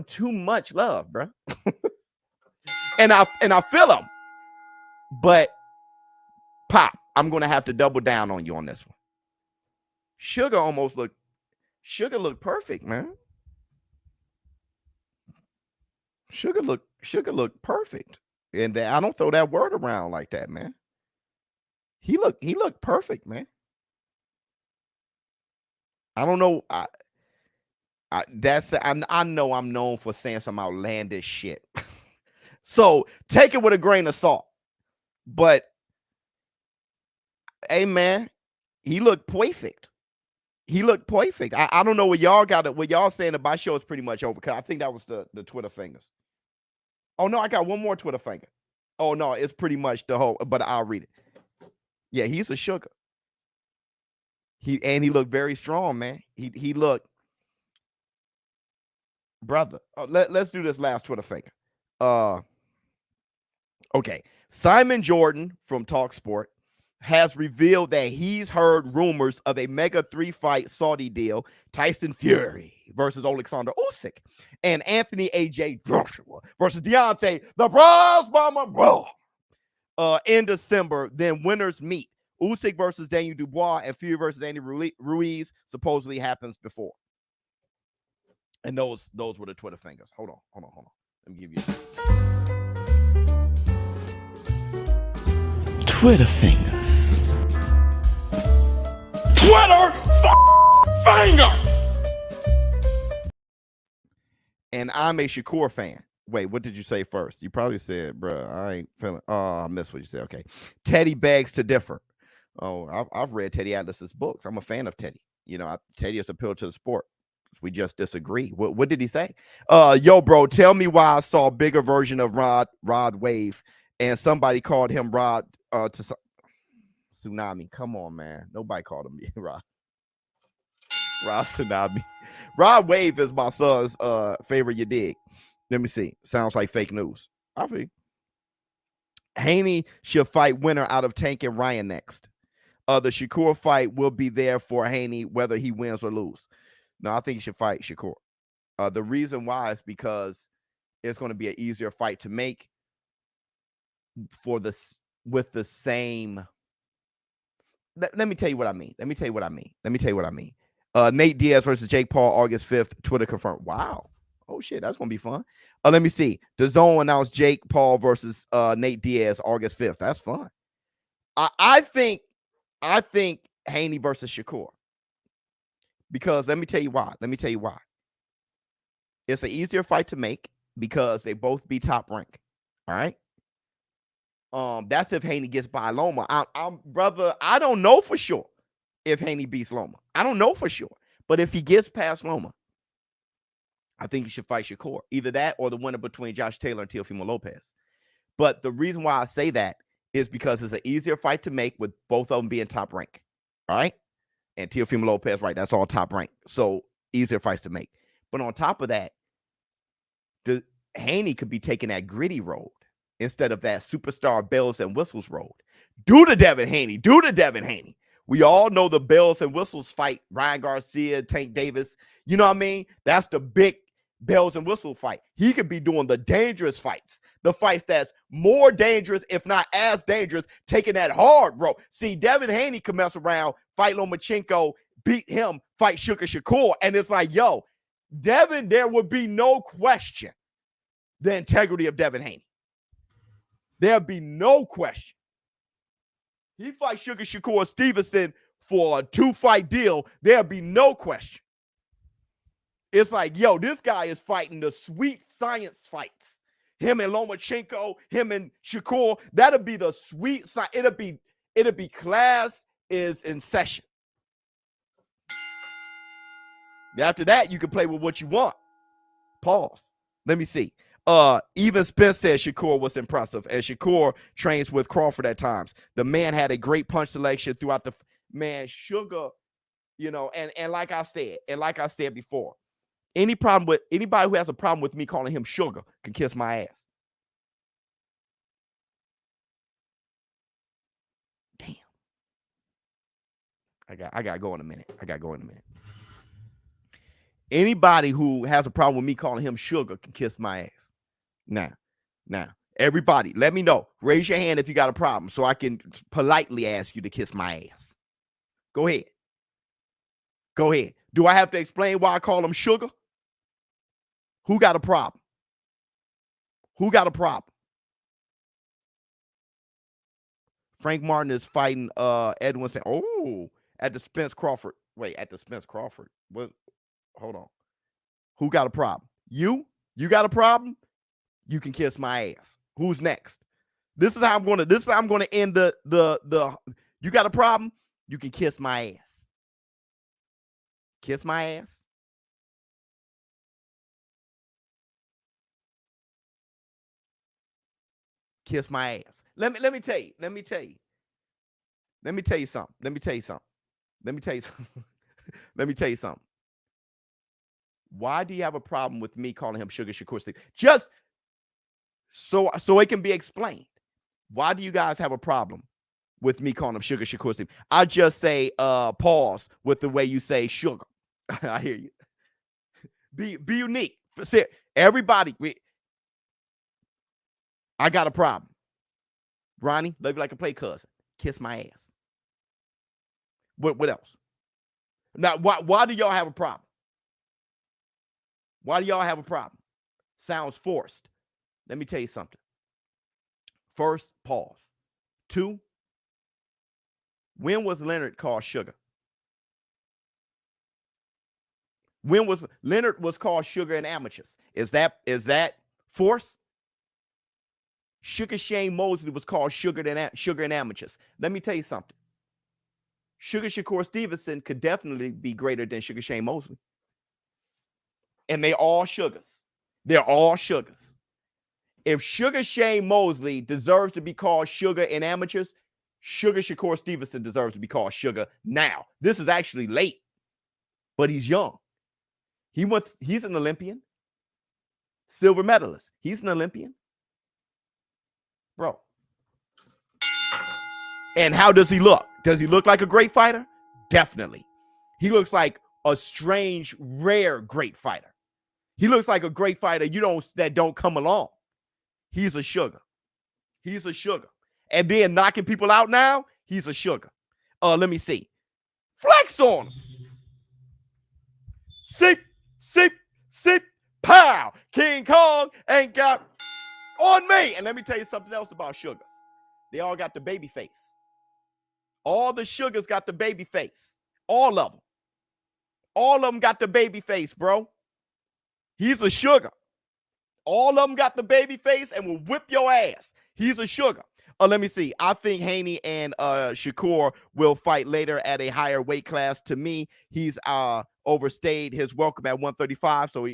too much love, bro." and I feel him, but Pop, I'm gonna have to double down on you on this one. Sugar looked perfect, man. Sugar looked perfect, and I don't throw that word around like that, man. He looked perfect, man. I don't know. I know I'm known for saying some outlandish shit. So take it with a grain of salt. But hey, man, he looked perfect. He looked perfect. I don't know what y'all got. What y'all saying about show is pretty much over. I think that was the Twitter fingers. Oh no, I got one more Twitter finger. Oh no, it's pretty much the whole. But I'll read it. Yeah, he's a Sugar. He looked very strong, man. He looked, brother. Oh, let's do this last Twitter finger. Okay. Simon Jordan from TalkSport has revealed that he's heard rumors of a mega 3-fight Saudi deal, Tyson Fury versus Alexander Usyk, and Anthony AJ Joshua versus Deontay the Bros Bomber Bro in December. Then winners meet. Usyk versus Daniel Dubois and Fury versus Andy Ruiz supposedly happens before. And those were the Twitter fingers. Hold on. Let me give you. Twitter fingers. Twitter fingers. And I'm a Shakur fan. Wait, what did you say first? You probably said, bruh, I ain't feeling. Oh, I missed what you said. Okay. Teddy begs to differ. Oh, I've read Teddy Atlas's books. I'm a fan of Teddy. You know, Teddy has appealed to the sport. We just disagree. What did he say? Yo, bro, tell me why I saw a bigger version of Rod Wave and somebody called him Rod to Tsunami. Come on, man. Nobody called him Rod Tsunami. Rod Wave is my son's favorite, you dig. Let me see. Sounds like fake news. I feel. Haney should fight winner out of Tank and Ryan next. The Shakur fight will be there for Haney whether he wins or lose. No, I think he should fight Shakur. The reason why is because it's going to be an easier fight to make for this with the same. Let me tell you what I mean. Nate Diaz versus Jake Paul, August 5th. Twitter confirmed. Wow. Oh, shit. That's going to be fun. Let me see. The Zone announced Jake Paul versus Nate Diaz, August 5th. That's fun. I think Haney versus Shakur. Because let me tell you why. It's an easier fight to make because they both be top rank. All right. That's if Haney gets by Loma. Brother, I don't know for sure if Haney beats Loma. I don't know for sure. But if he gets past Loma, I think he should fight Shakur. Either that or the winner between Josh Taylor and Teofimo Lopez. But the reason why I say that is because it's an easier fight to make with both of them being top rank. All right. And Teofimo Lopez, right? That's all top rank. So easier fights to make. But on top of that, Haney could be taking that gritty road instead of that superstar bells and whistles road. Do the Devin Haney. We all know the bells and whistles fight. Ryan Garcia, Tank Davis. You know what I mean? That's the big bells and whistle fight. He could be doing the dangerous fights. The fights that's more dangerous, if not as dangerous, taking that hard road. See, Devin Haney could mess around, fight Lomachenko, beat him, fight Shakur. And it's like, yo, Devin, there would be no question the integrity of Devin Haney. There'd be no question. He fights Shakur Stevenson for a 2-fight deal. There'd be no question. It's like, yo, this guy is fighting the sweet science fights. Him and Lomachenko, him and Shakur, that'll be the sweet science. It'll be class is in session. After that, you can play with what you want. Pause. Let me see. Even Spence said Shakur was impressive, and Shakur trains with Crawford at times. The man had a great punch selection throughout the Sugar, you know, and like I said before, anybody who has a problem with me calling him Sugar can kiss my ass. Damn. I gotta go in a minute. Anybody who has a problem with me calling him Sugar can kiss my ass. Now, everybody, let me know. Raise your hand if you got a problem so I can politely ask you to kiss my ass. Go ahead. Do I have to explain why I call him Sugar? Who got a problem? Frank Martin is fighting Edwin saying, oh, at the Spence Crawford. Wait, at the Spence Crawford. What? Hold on. Who got a problem? You? You got a problem? You can kiss my ass. Who's next? This is how I'm gonna end the you got a problem? You can kiss my ass. Kiss my ass. Kiss my ass. Let me tell you something. Why do you have a problem with me calling him Sugar Shakur Steve? Just so it can be explained. Why do you guys have a problem with me calling him Sugar Shakur Steve? I just say pause with the way you say sugar. I hear you. Be unique. Everybody, I got a problem. Ronnie, love you like a play cousin. Kiss my ass. What else? Now, why do y'all have a problem? Why do y'all have a problem? Sounds forced. Let me tell you something. First, pause. 2, When was Leonard called Sugar? When was Leonard was called Sugar in amateurs? Is that force? Sugar Shane Mosley was called Sugar in amateurs. Let me tell you something. Sugar Shakur Stevenson could definitely be greater than Sugar Shane Mosley. And they all sugars. They're all sugars. If Sugar Shane Mosley deserves to be called Sugar in amateurs, Sugar Shakur Stevenson deserves to be called Sugar now. This is actually late, but he's young. He's an Olympian. Silver medalist. He's an Olympian. Bro. And how does he look? Does he look like a great fighter? Definitely. He looks like a strange, rare great fighter. He looks like a great fighter that don't come along. He's a sugar. He's a sugar. And then knocking people out now, he's a sugar. Let me see. Flex on him. Sip, pow. King Kong ain't got on me. And let me tell you something else about sugars. They all got the baby face. All the sugars got the baby face. All of them. All of them got the baby face, bro. He's a sugar. All of them got the baby face and will whip your ass. He's a sugar. Let me see. I think Haney and Shakur will fight later at a higher weight class. To me, he's overstayed his welcome at 135. So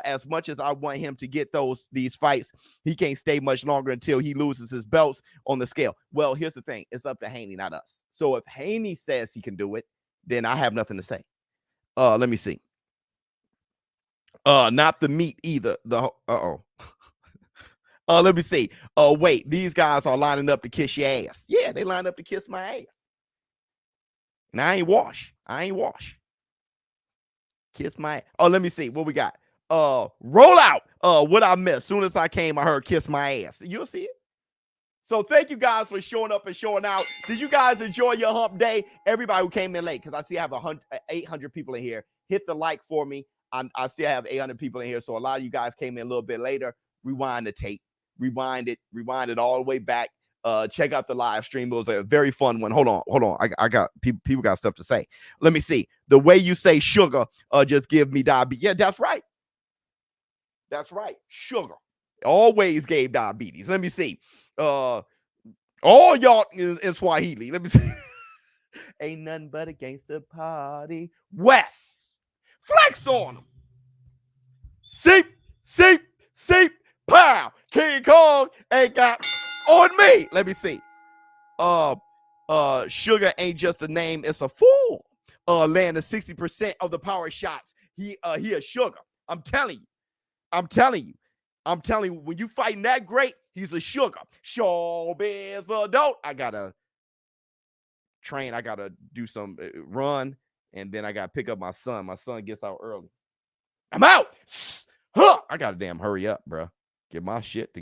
as much as I want him to get these fights, he can't stay much longer until he loses his belts on the scale. Well, here's the thing. It's up to Haney, not us. So if Haney says he can do it, then I have nothing to say. Let me see. Not the meat either. Let me see. Wait, these guys are lining up to kiss your ass. Yeah, they lined up to kiss my ass. And I ain't wash. Kiss my ass. Let me see what we got. Roll out. What I missed. Soon as I came, I heard kiss my ass. You'll see it. So thank you guys for showing up and showing out. Did you guys enjoy your hump day? Everybody who came in late, because I see I have 800 people in here. Hit the like for me. I see I have 800 people in here. So a lot of you guys came in a little bit later. Rewind the tape. Rewind it all the way back. Check out the live stream. It was a very fun one. Hold on. I got people got stuff to say. Let me see. The way you say sugar, just give me diabetes. Yeah, that's right. That's right. Sugar always gave diabetes. Let me see. All y'all in Swahili. Let me see. Ain't nothing but a gangster party. West. Flex on them. Seep. Pow. King Kong ain't got on me. Let me see. Sugar ain't just a name, it's a fool. Landing 60% of the power shots. He a sugar. I'm telling you. When you fighting that great, he's a sugar. ShowBizz adult. I gotta train. I gotta do some run, and then I gotta pick up my son. My son gets out early. I'm out. I gotta damn hurry up, bro. Get my shit together.